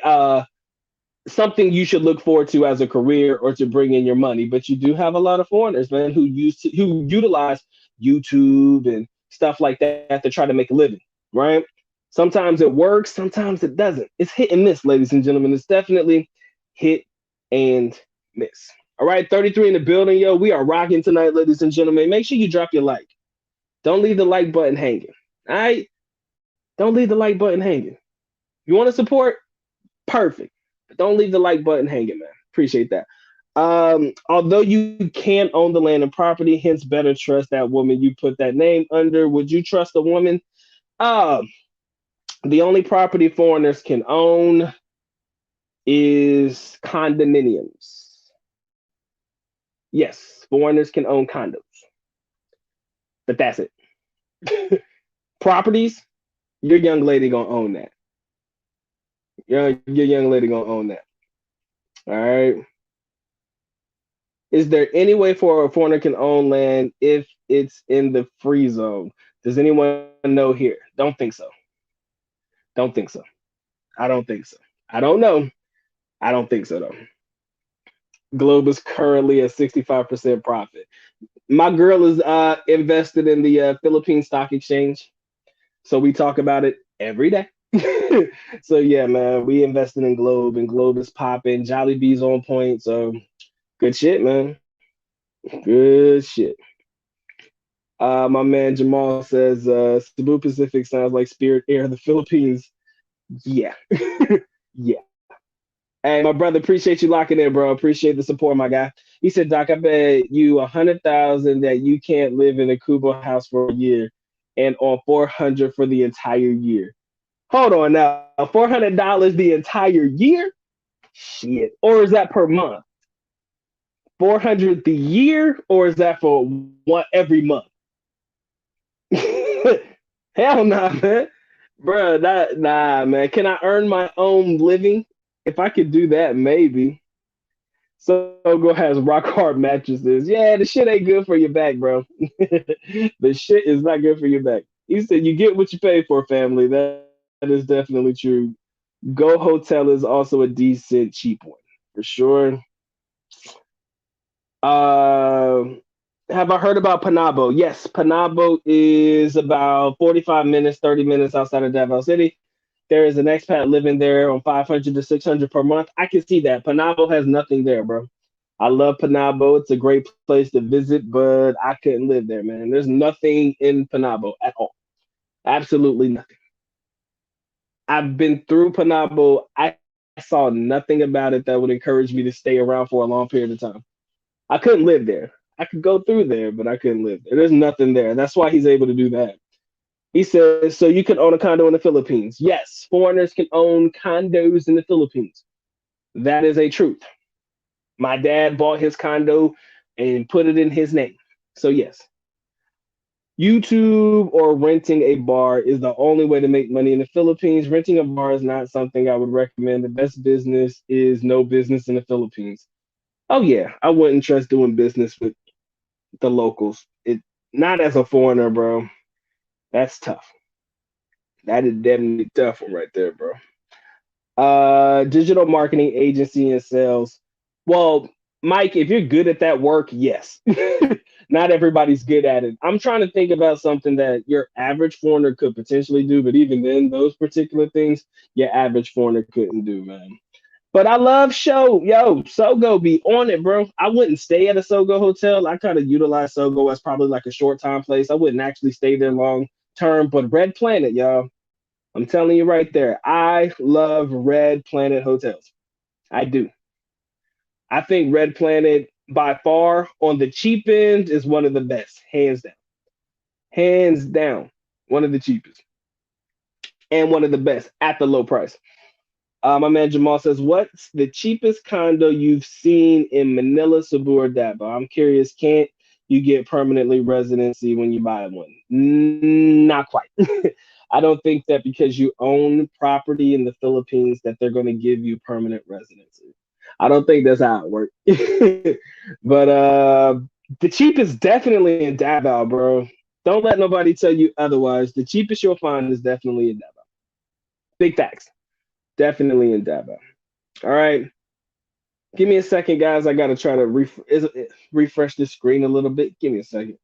something you should look forward to as a career or to bring in your money. But you do have a lot of foreigners, man, who utilize YouTube and stuff like that to try to make a living, right? Sometimes it works, sometimes it doesn't. It's hit and miss, ladies and gentlemen. It's definitely hit and miss. All right, 33 in the building, yo. We are rocking tonight, ladies and gentlemen. Make sure you drop your like. Don't leave the like button hanging. All right? Don't leave the like button hanging. You want to support? Perfect. But don't leave the like button hanging, man. Appreciate that. Although you can own the land and property, hence better trust that woman you put that name under. Would you trust a woman? Um, the only property foreigners can own is condominiums. Yes, foreigners can own condos, but that's it. Properties, your young lady gonna own that. Your young lady gonna own that. All right. Is there any way for a foreigner can own land if it's in the free zone? Does anyone know here? Don't think so. Don't think so. I don't think so. I don't know. I don't think so though. Globe is currently at 65% profit. My girl is invested in the Philippine Stock Exchange, so we talk about it every day. So yeah, man, we invested in Globe, and Globe is popping. Jolly Bee's on point, so good shit, man. Good shit. My man Jamal says Cebu Pacific sounds like Spirit Air of the Philippines. Yeah, yeah. Hey, my brother, appreciate you locking in, bro. Appreciate the support, my guy. He said, Doc, I bet you 100,000 that you can't live in a Kubo house for a year, and on 400 for the entire year. Hold on now, $400 the entire year? Shit. Or is that per month? 400 the year, or is that for one every month? Hell nah, man. Bruh, nah, man. Can I earn my own living? If I could do that, maybe. Sogo has rock hard mattresses. Yeah, the shit ain't good for your back, bro. The shit is not good for your back. He said you get what you pay for, family. That is definitely true. Go Hotel is also a decent, cheap one for sure. Uh, have I heard about Panabo? Yes, Panabo is about 45 minutes, 30 minutes outside of Davao City. There is an expat living there on 500 to 600 per month. I can see that. Panabo has nothing there, bro. I love Panabo. It's a great place to visit, but I couldn't live there, man. There's nothing in Panabo at all. Absolutely nothing. I've been through Panabo. I saw nothing about it that would encourage me to stay around for a long period of time. I couldn't live there. I could go through there, but I couldn't live there. There's nothing there. That's why he's able to do that. He says, so you can own a condo in the Philippines. Yes, foreigners can own condos in the Philippines. That is a truth. My dad bought his condo and put it in his name. So, yes, YouTube or renting a bar is the only way to make money in the Philippines. Renting a bar is not something I would recommend. The best business is no business in the Philippines. Oh, yeah, I wouldn't trust doing business with the locals. It not as a foreigner, bro. That's tough. That is definitely tough one right there, bro. Digital marketing agency and sales. Well, Mike, if you're good at that work, yes. Not everybody's good at it. I'm trying to think about something that your average foreigner could potentially do, but even then, those particular things, your average foreigner couldn't do, man. But I love show. Yo, Sogo be on it, bro. I wouldn't stay at a Sogo hotel. I kind of utilize Sogo as probably like a short time place. I wouldn't actually stay there long term. But Red Planet, y'all, I'm telling you right there, I love Red Planet hotels. I do. I think Red Planet by far on the cheap end is one of the best, hands down. Hands down, one of the cheapest and one of the best at the low price. My man Jamal says, "What's the cheapest condo you've seen in Manila, Cebu, or Davao?" I'm curious. Can't you get permanently residency when you buy one? Not quite. I don't think that because you own property in the Philippines that they're going to give you permanent residency. I don't think that's how it works. But the cheapest definitely in Davao, bro. Don't let nobody tell you otherwise. The cheapest you'll find is definitely in Davao. Big facts. Definitely in Davao. All right. Give me a second, guys. I gotta try to refresh the screen a little bit. Give me a second.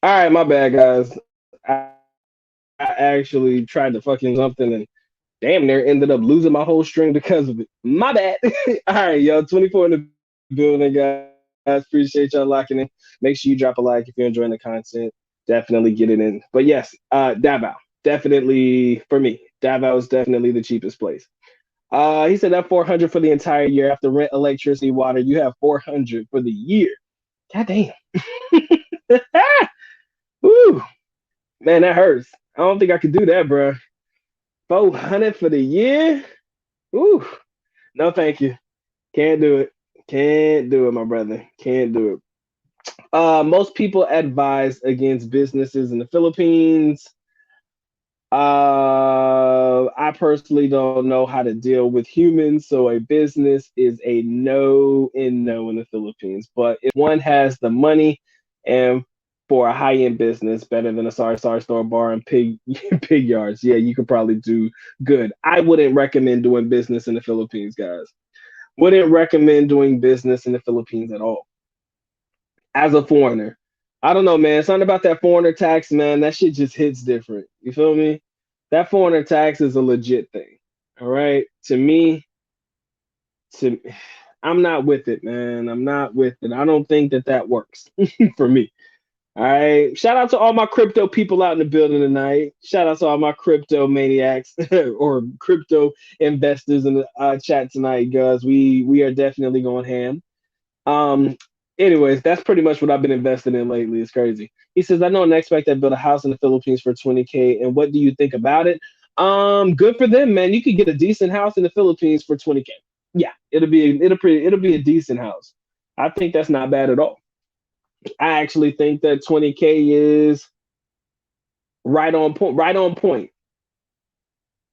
All right, my bad, guys. I actually tried to fucking something and damn near ended up losing my whole string because of it. My bad. All right, yo, 24 in the building, guys. Appreciate y'all locking in. Make sure you drop a like if you're enjoying the content. Definitely get it in. But yes, Davao, definitely for me. Davao is definitely the cheapest place. He said that 400 for the entire year after rent, electricity, water. You have 400 for the year. God damn. Woo, man, that hurts. I don't think I could do that, bro. 400 for the year? Woo. No, thank you. Can't do it. Can't do it, my brother. Can't do it. Most people advise against businesses in the Philippines. I personally don't know how to deal with humans, so a business is a no and no in the Philippines. But if one has the money and for a high-end business, better than a sorry store bar and pig pig yards, yeah, you could probably do good. I wouldn't recommend doing business in the Philippines, guys. Wouldn't recommend doing business in the Philippines at all as a foreigner. I don't know, man. Something about that foreigner tax, man. That shit just hits different. You feel me? That foreigner tax is a legit thing. All right. To me, to I'm not with it, man. I'm not with it. I don't think that that works for me. All right. Shout out to all my crypto people out in the building tonight. Shout out to all my crypto maniacs or crypto investors in the chat tonight, guys. We are definitely going ham. Um, anyways, that's pretty much what I've been investing in lately. It's crazy. He says, I know an expert that built a house in the Philippines for 20K. And what do you think about it? Good for them, man. You could get a decent house in the Philippines for 20K. Yeah, it'll be a decent house. I think that's not bad at all. I actually think that 20K is right on point. Right on point.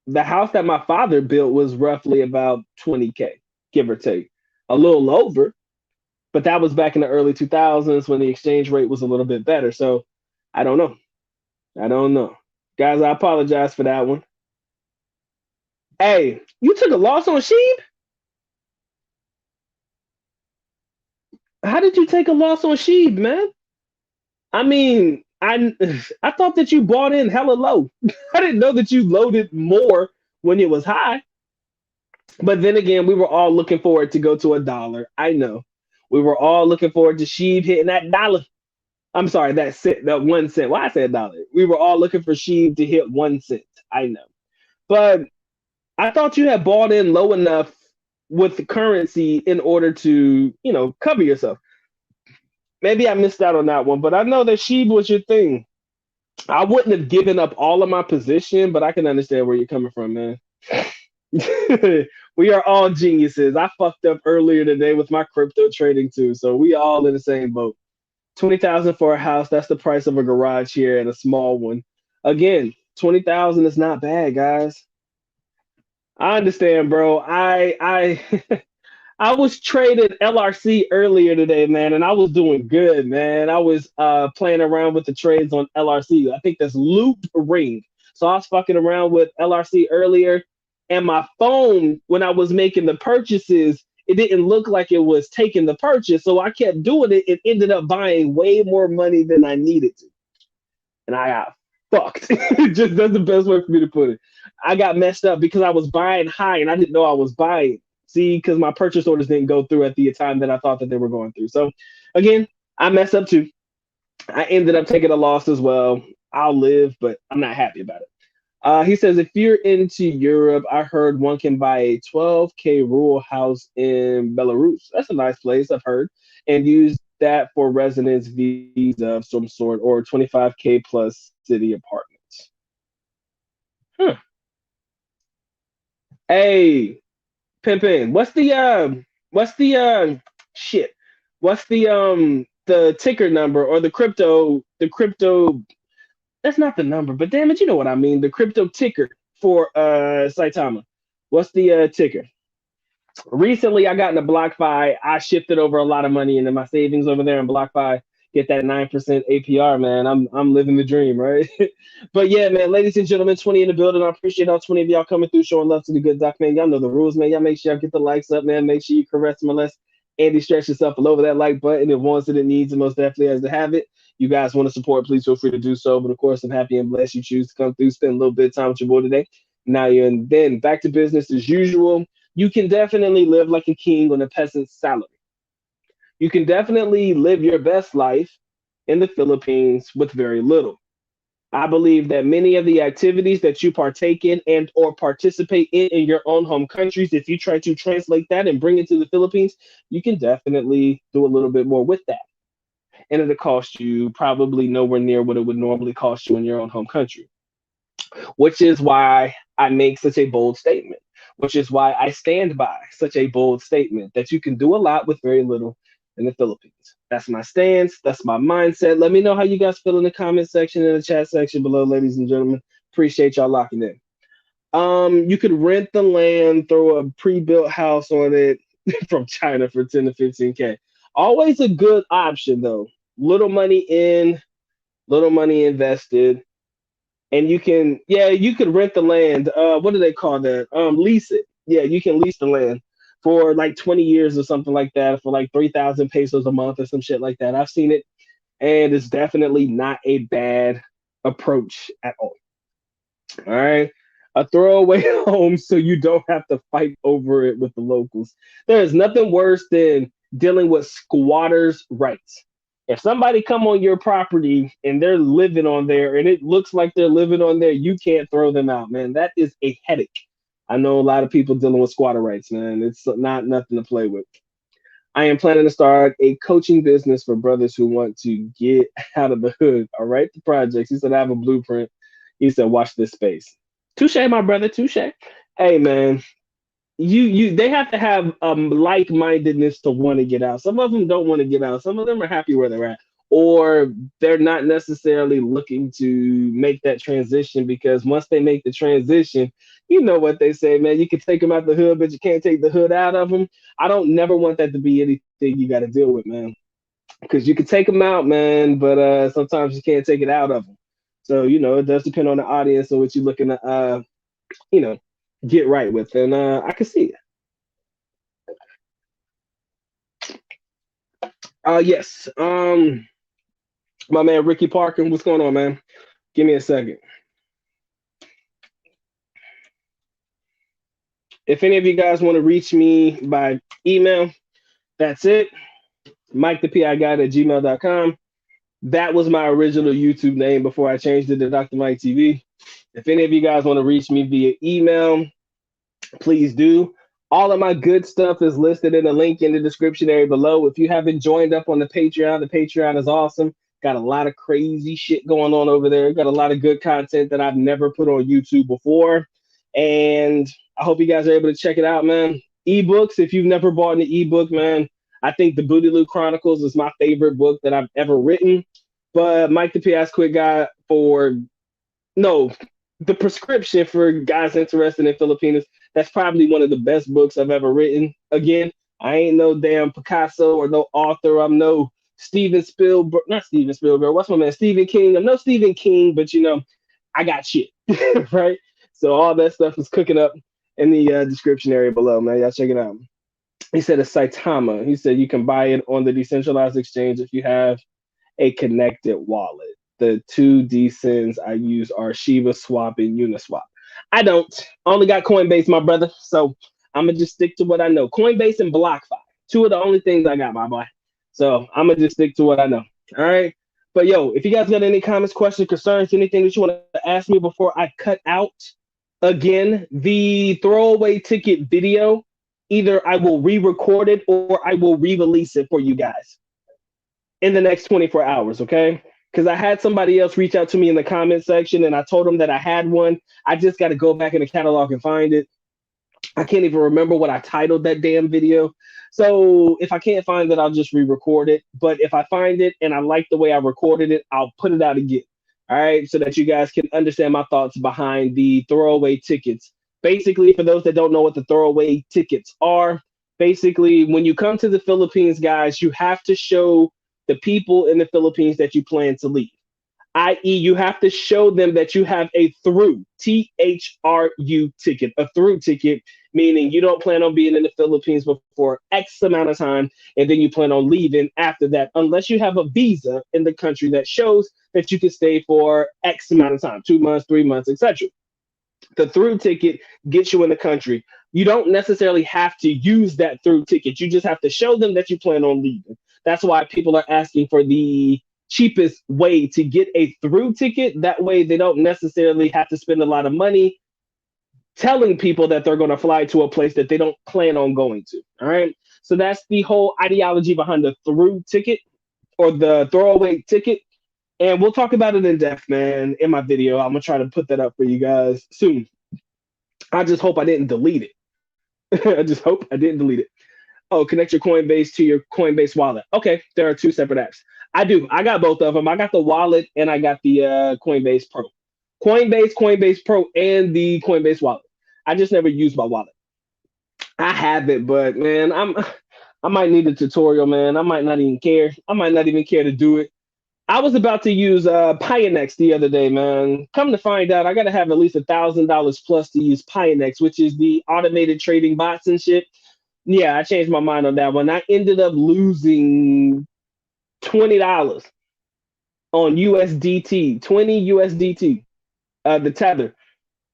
The house that my father built was roughly about 20K, give or take. A little over, but that was back in the early 2000s when the exchange rate was a little bit better. So I don't know. I don't know. Guys, I apologize for that one. Hey, you took a loss on Sheeb? How did you take a loss on Sheeb, man? I mean, I thought that you bought in hella low. I didn't know that you loaded more when it was high. But then again, we were all looking forward to go to a dollar. I know. We were all looking forward to Sheeb hitting that dollar. I'm sorry, that cent, that 1 cent. Why I said dollar? We were all looking for Sheeb to hit 1 cent. I know, but I thought you had bought in low enough with the currency in order to, cover yourself. Maybe I missed out on that one, but I know that Sheeb was your thing. I wouldn't have given up all of my position, but I can understand where you're coming from, man. We are all geniuses. I fucked up earlier today with my crypto trading too, so we all in the same boat. 20,000 for a house. That's the price of a garage here and a small one. Again, 20,000 is not bad, guys. I understand, bro. I I was trading LRC earlier today, man, and I was doing good, man. I was playing around with the trades on LRC. I think that's Loop Ring. So I was fucking around with LRC earlier, and my phone, when I was making the purchases, it didn't look like it was taking the purchase. So I kept doing it. It ended up buying way more money than I needed to. And I got fucked. Just that's the best way for me to put it. I got messed up because I was buying high and I didn't know I was buying. See, because my purchase orders didn't go through at the time that I thought that they were going through. So again, I messed up too. I ended up taking a loss as well. I'll live, but I'm not happy about it. He says, if you're into Europe, I heard one can buy a 12K rural house in Belarus. That's a nice place, I've heard, and use that for residence visa of some sort or 25K plus city apartments. Huh. Hey, Pimpin, what's the shit? What's the ticker number or the crypto that's not the number, but damn it, you know what I mean. The crypto ticker for Saitama. What's the ticker? Recently, I got into BlockFi. I shifted over a lot of money into my savings over there in BlockFi. Get that 9% APR, man. I'm living the dream, right? But yeah, man, ladies and gentlemen, 20 in the building. I appreciate all 20 of y'all coming through, showing love to the good doc, man. Y'all know the rules, man. Y'all make sure y'all get the likes up, man. Make sure you caress, molest, Andy, stretch yourself all over that like button. If wants it, it needs it, most definitely has to have it. You guys want to support, please feel free to do so. But of course, I'm happy and blessed you choose to come through, spend a little bit of time with your boy today. Now you're in, then back to business as usual. You can definitely live like a king on a peasant's salary. You can definitely live your best life in the Philippines with very little. I believe that many of the activities that you partake in and or participate in your own home countries, if you try to translate that and bring it to the Philippines, you can definitely do a little bit more with that. And it'll cost you probably nowhere near what it would normally cost you in your own home country, which is why I make such a bold statement, which is why I stand by such a bold statement that you can do a lot with very little in the Philippines. That's my stance. That's my mindset. Let me know how you guys feel in the comment section and the chat section below, ladies and gentlemen. Appreciate y'all locking in. You could rent the land, throw a pre-built house on it from China for 10 to 15K. Always a good option though. Little money in, little money invested, and you could rent the land. What do they call that? Lease it. Yeah, you can lease the land for like 20 years or something like that for like 3,000 pesos a month or some shit like that. I've seen it, and it's definitely not a bad approach at all. All right. A throwaway home so you don't have to fight over it with the locals. There is nothing worse than dealing with squatters' rights. If somebody come on your property and they're living on there and it looks like they're living on there, you can't throw them out, man. That is a headache. I know a lot of people dealing with squatter rights, man. It's not nothing to play with. I am planning to start a coaching business for brothers who want to get out of the hood. All right, the projects. He said, I have a blueprint. He said, watch this space. Touche, my brother. Touche. Hey, man, they have to have like-mindedness to want to get out. Some of them don't want to get out. Some of them are happy where they're at, or they're not necessarily looking to make that transition because once they make the transition, you know what they say, man. You can take them out the hood, but you can't take the hood out of them. I don't never want that to be anything you got to deal with, man, because you can take them out, man, but sometimes you can't take it out of them. So it does depend on the audience and what you're looking to you know get right with, and I can see it. Yes. My man Ricky Parker, what's going on, man? Give me a second. If any of you guys want to reach me by email, that's it. Mike the PI Guide at gmail.com. That was my original YouTube name before I changed it to Dr. Mike TV. If any of you guys want to reach me via email, please do. All of my good stuff is listed in the link in the description area below. If you haven't joined up on the Patreon is awesome. Got a lot of crazy shit going on over there. Got a lot of good content that I've never put on YouTube before. And I hope you guys are able to check it out, man. Ebooks, if you've never bought an ebook, man, I think the Bootyloo Chronicles is my favorite book that I've ever written. But Mike the PS Quick Guy no, the prescription for guys interested in Filipinos, that's probably one of the best books I've ever written. Again, I ain't no damn Picasso or no author. I'm no Steven Spielberg, not Steven Spielberg. What's my man? Stephen King. I'm no Stephen King, but I got shit, right? So all that stuff is cooking up in the description area below, man. Y'all check it out. He said a Saitama. He said you can buy it on the decentralized exchange if you have a connected wallet. The two DCINs I use are Shiba Swap and Uniswap. I don't. I only got Coinbase, my brother. So I'm going to just stick to what I know. Coinbase and BlockFi. Two of the only things I got, my boy. So I'm going to just stick to what I know. All right. But yo, if you guys got any comments, questions, concerns, anything that you want to ask me before I cut out, again, the throwaway ticket video, either I will re-record it or I will re-release it for you guys in the next 24 hours, okay? Because I had somebody else reach out to me in the comment section and I told them that I had one. I just got to go back in the catalog and find it. I can't even remember what I titled that damn video. So if I can't find it, I'll just re-record it. But if I find it and I like the way I recorded it, I'll put it out again. All right, so that you guys can understand my thoughts behind the throwaway tickets. Basically, for those that don't know what the throwaway tickets are, basically, when you come to the Philippines, guys, you have to show the people in the Philippines that you plan to leave. i.e., you have to show them that you have a through THRU ticket, a through ticket, meaning you don't plan on being in the Philippines before X amount of time, and then you plan on leaving after that, unless you have a visa in the country that shows that you can stay for X amount of time, 2 months, 3 months, etc. The through ticket gets you in the country. You don't necessarily have to use that through ticket. You just have to show them that you plan on leaving. That's why people are asking for the cheapest way to get a through ticket. That way, they don't necessarily have to spend a lot of money telling people that they're going to fly to a place that they don't plan on going to. All right. So that's the whole ideology behind the through ticket or the throwaway ticket. And we'll talk about it in depth, man, in my video. I'm going to try to put that up for you guys soon. I just hope I didn't delete it. I just hope I didn't delete it. Oh, connect your Coinbase to your Coinbase wallet. Okay, there are two separate apps. I do. I got both of them. I got the wallet and I got the Coinbase Pro. Coinbase Pro, and the Coinbase wallet. I just never used my wallet. I have it, but man, I might need a tutorial, man. I might not even care. I might not even care to do it. I was about to use Pionex the other day, man. Come to find out, I got to have at least $1,000 plus to use Pionex, which is the automated trading bots and shit. Yeah, I changed my mind on that one. I ended up losing $20 on USDT, 20 USDT, the tether,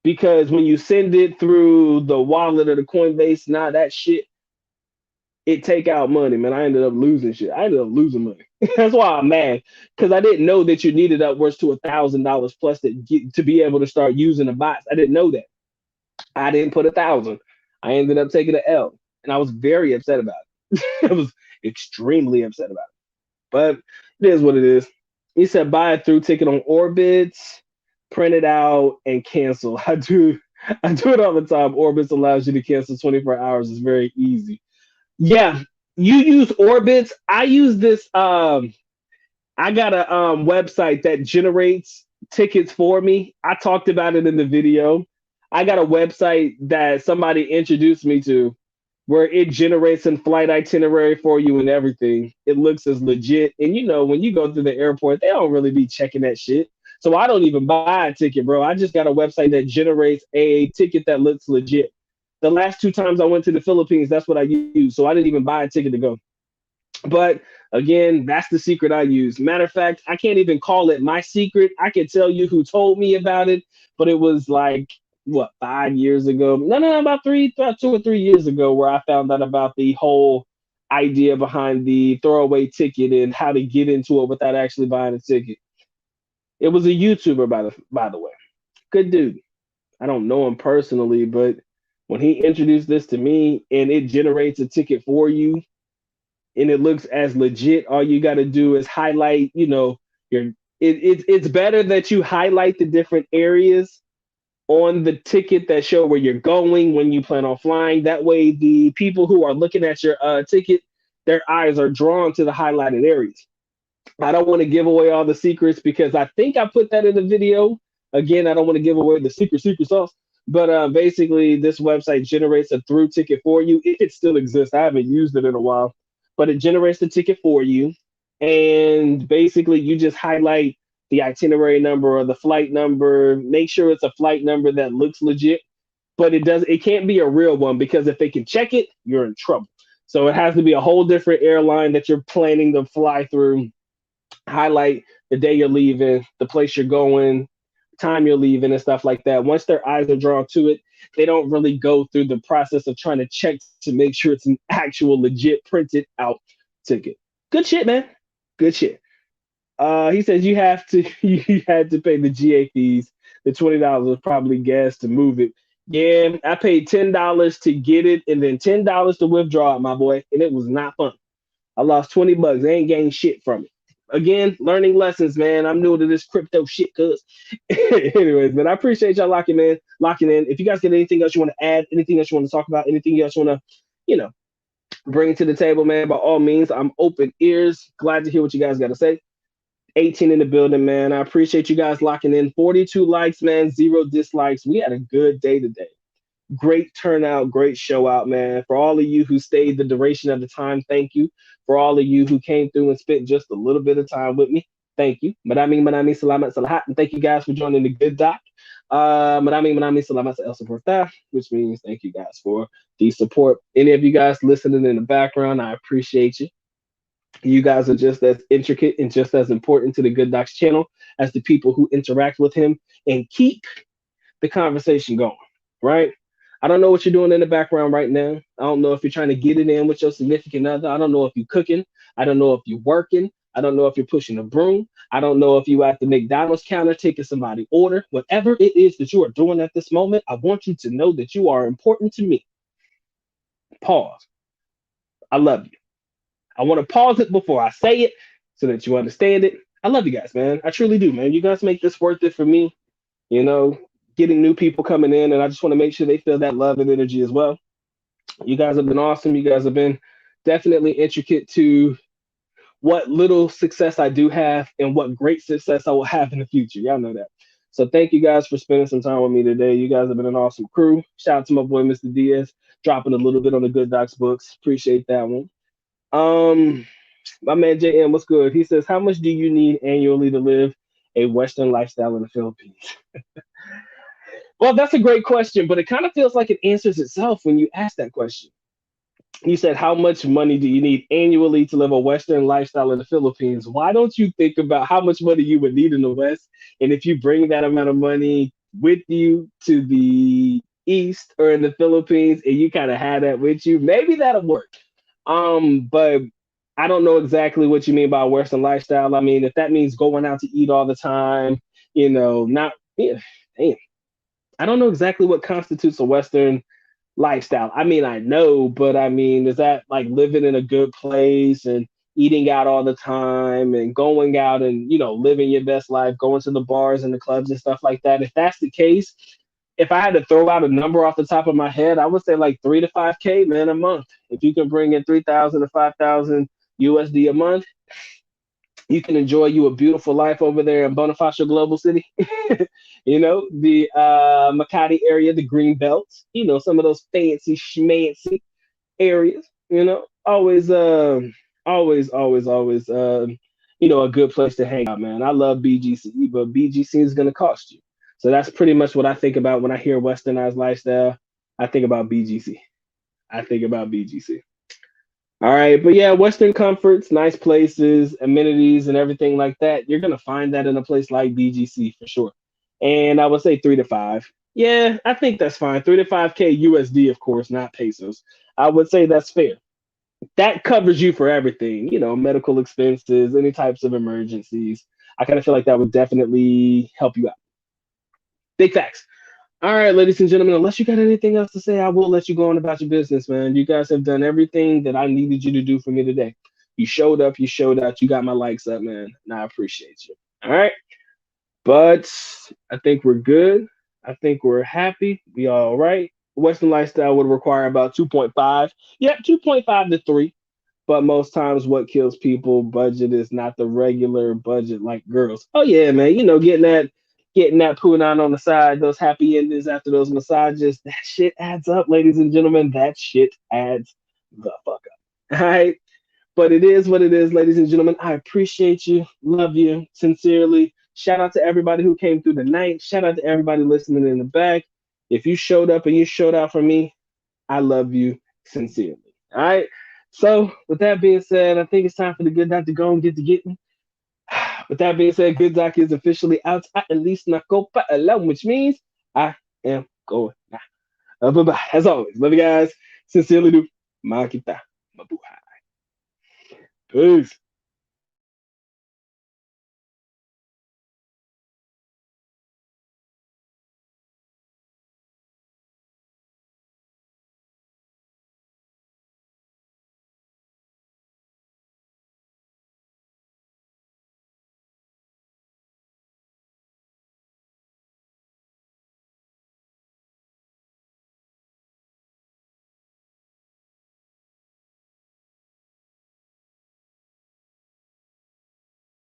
because when you send it through the wallet or the Coinbase, nah, that shit, it take out money, man. I ended up losing shit. I ended up losing money. That's why I'm mad, because I didn't know that you needed upwards to $1,000 plus to be able to start using the bots. I didn't know that. I didn't put 1,000. I ended up taking an L, and I was very upset about it. I was extremely upset about it. But it is what it is. He said buy a through ticket on Orbitz, print it out, and cancel. I do it all the time. Orbitz allows you to cancel 24 hours. It's very easy. Yeah, you use Orbitz. I use this. I got a website that generates tickets for me. I talked about it in the video. I got a website that somebody introduced me to where it generates a flight itinerary for you and everything. It looks as legit. And you know, when you go through the airport, they don't really be checking that shit. So I don't even buy a ticket, bro. I just got a website that generates a ticket that looks legit. The last two times I went to the Philippines, that's what I used. So I didn't even buy a ticket to go. But again, that's the secret I use. Matter of fact, I can't even call it my secret. I can tell you who told me about it, but it was like, what, 5 years ago? No, about 2 or 3 years ago, where I found out about the whole idea behind the throwaway ticket and how to get into it without actually buying a ticket. It was a YouTuber, by the way. Good dude. I don't know him personally, but when he introduced this to me and it generates a ticket for you and it looks as legit, all you got to do is highlight, you know, it's better that you highlight the different areas on the ticket that show where you're going when you plan on flying. That way, the people who are looking at your ticket, their eyes are drawn to the highlighted areas. I don't want to give away all the secrets because I think I put that in the video. Again, I don't want to give away the secret sauce. But basically, this website generates a through ticket for you if it still exists. I haven't used it in a while, but it generates the ticket for you. And basically, you just highlight the itinerary number or the flight number. Make sure it's a flight number that looks legit, but it can't be a real one, because if they can check it, you're in trouble. So it has to be a whole different airline that you're planning to fly through. Highlight the day you're leaving, the place you're going, time you're leaving, and stuff like that. Once their eyes are drawn to it, they don't really go through the process of trying to check to make sure it's an actual legit printed out ticket. Good shit, man. Good shit. He says you had to pay the GA fees. The $20 was probably gas to move it. Yeah, I paid $10 to get it and then $10 to withdraw it, my boy, and it was not fun. I lost $20. I ain't gained shit from it. Again, learning lessons, man. I'm new to this crypto shit, cuz. Anyways, man, I appreciate y'all locking in. If you guys get anything else you want to add, anything else you want to talk about, anything else you want to, bring to the table, man, by all means, I'm open ears. Glad to hear what you guys got to say. 18 in the building, man. I appreciate you guys locking in. 42 likes, man. 0 dislikes. We had a good day today. Great turnout, great show out, man. For all of you who stayed the duration of the time, thank you. For all of you who came through and spent just a little bit of time with me, Thank you. Madami, salamat, salahat. And thank you guys for joining the Good Doc. Madami, salamat sa el soporta, which means thank you guys for the support. Any of you guys listening in the background, I appreciate you. You guys are just as intricate and just as important to the Good Doc's channel as the people who interact with him and keep the conversation going, right? I don't know what you're doing in the background right now. I don't know if you're trying to get it in with your significant other. I don't know if you're cooking. I don't know if you're working. I don't know if you're pushing a broom. I don't know if you at the McDonald's counter taking somebody order. Whatever it is that you are doing at this moment, I want you to know that you are important to me. Pause. I love you. I want to pause it before I say it so that you understand it. I love you guys, man. I truly do, man. You guys make this worth it for me. You know, getting new people coming in, and I just want to make sure they feel that love and energy as well. You guys have been awesome. You guys have been definitely intricate to what little success I do have and what great success I will have in the future. Y'all know that. So thank you guys for spending some time with me today. You guys have been an awesome crew. Shout out to my boy Mr. Diaz, dropping a little bit on the Good Docs books. Appreciate that one. Um, my man JM, what's good? He says, how much do you need annually to live a Western lifestyle in the Philippines? Well, that's a great question, but it kind of feels like it answers itself when you ask that question. You said, how much money do you need annually to live a Western lifestyle in the Philippines? Why don't you think about how much money you would need in the West? And if you bring that amount of money with you to the East or in the Philippines and you kind of had that with you, maybe that'll work. But I don't know exactly what you mean by Western lifestyle. I mean, if that means going out to eat all the time, not, yeah, damn. I don't know exactly what constitutes a Western lifestyle. I mean, I know, but I mean, is that like living in a good place and eating out all the time and going out and, living your best life, going to the bars and the clubs and stuff like that? If that's the case, if I had to throw out a number off the top of my head, I would say like 3 to 5K, man, a month. If you can bring in 3,000 to 5,000 USD a month, you can enjoy you a beautiful life over there in Bonifacio Global City. The Makati area, the Green Belt, some of those fancy schmancy areas, always, always, a good place to hang out, man. I love BGC, but BGC is going to cost you. So that's pretty much what I think about when I hear westernized lifestyle. I think about BGC. I think about BGC. All right, but yeah, Western comforts, nice places, amenities, and everything like that. You're gonna find that in a place like BGC for sure. And I would say 3 to 5. Yeah, I think that's fine. 3 to 5K USD, of course, not pesos. I would say that's fair. That covers you for everything, medical expenses, any types of emergencies. I kind of feel like that would definitely help you out. Big facts. All right, ladies and gentlemen, unless you got anything else to say, I will let you go on about your business, man. You guys have done everything that I needed you to do for me today. You showed up, you showed out, you got my likes up, man, and I appreciate you. All right, but I think we're good. I think we're happy. We all right. Western lifestyle would require about 2.5. Yep, 2.5 to 3. But most times, what kills people budget is not the regular budget like girls. Oh yeah, man. Getting that punani on the side, those happy endings after those massages. That shit adds up, ladies and gentlemen. That shit adds the fuck up. All right. But it is what it is, ladies and gentlemen. I appreciate you, love you sincerely. Shout out to everybody who came through the night. Shout out to everybody listening in the back. If you showed up and you showed out for me, I love you sincerely. All right. So, with that being said, I think it's time for the good doc to go and get to getting. With that being said, good doc is officially out. At least na copa alone, which means I am going now. Bye bye. As always, love you guys. Sincerely do. Makita. Mabuhay. Peace.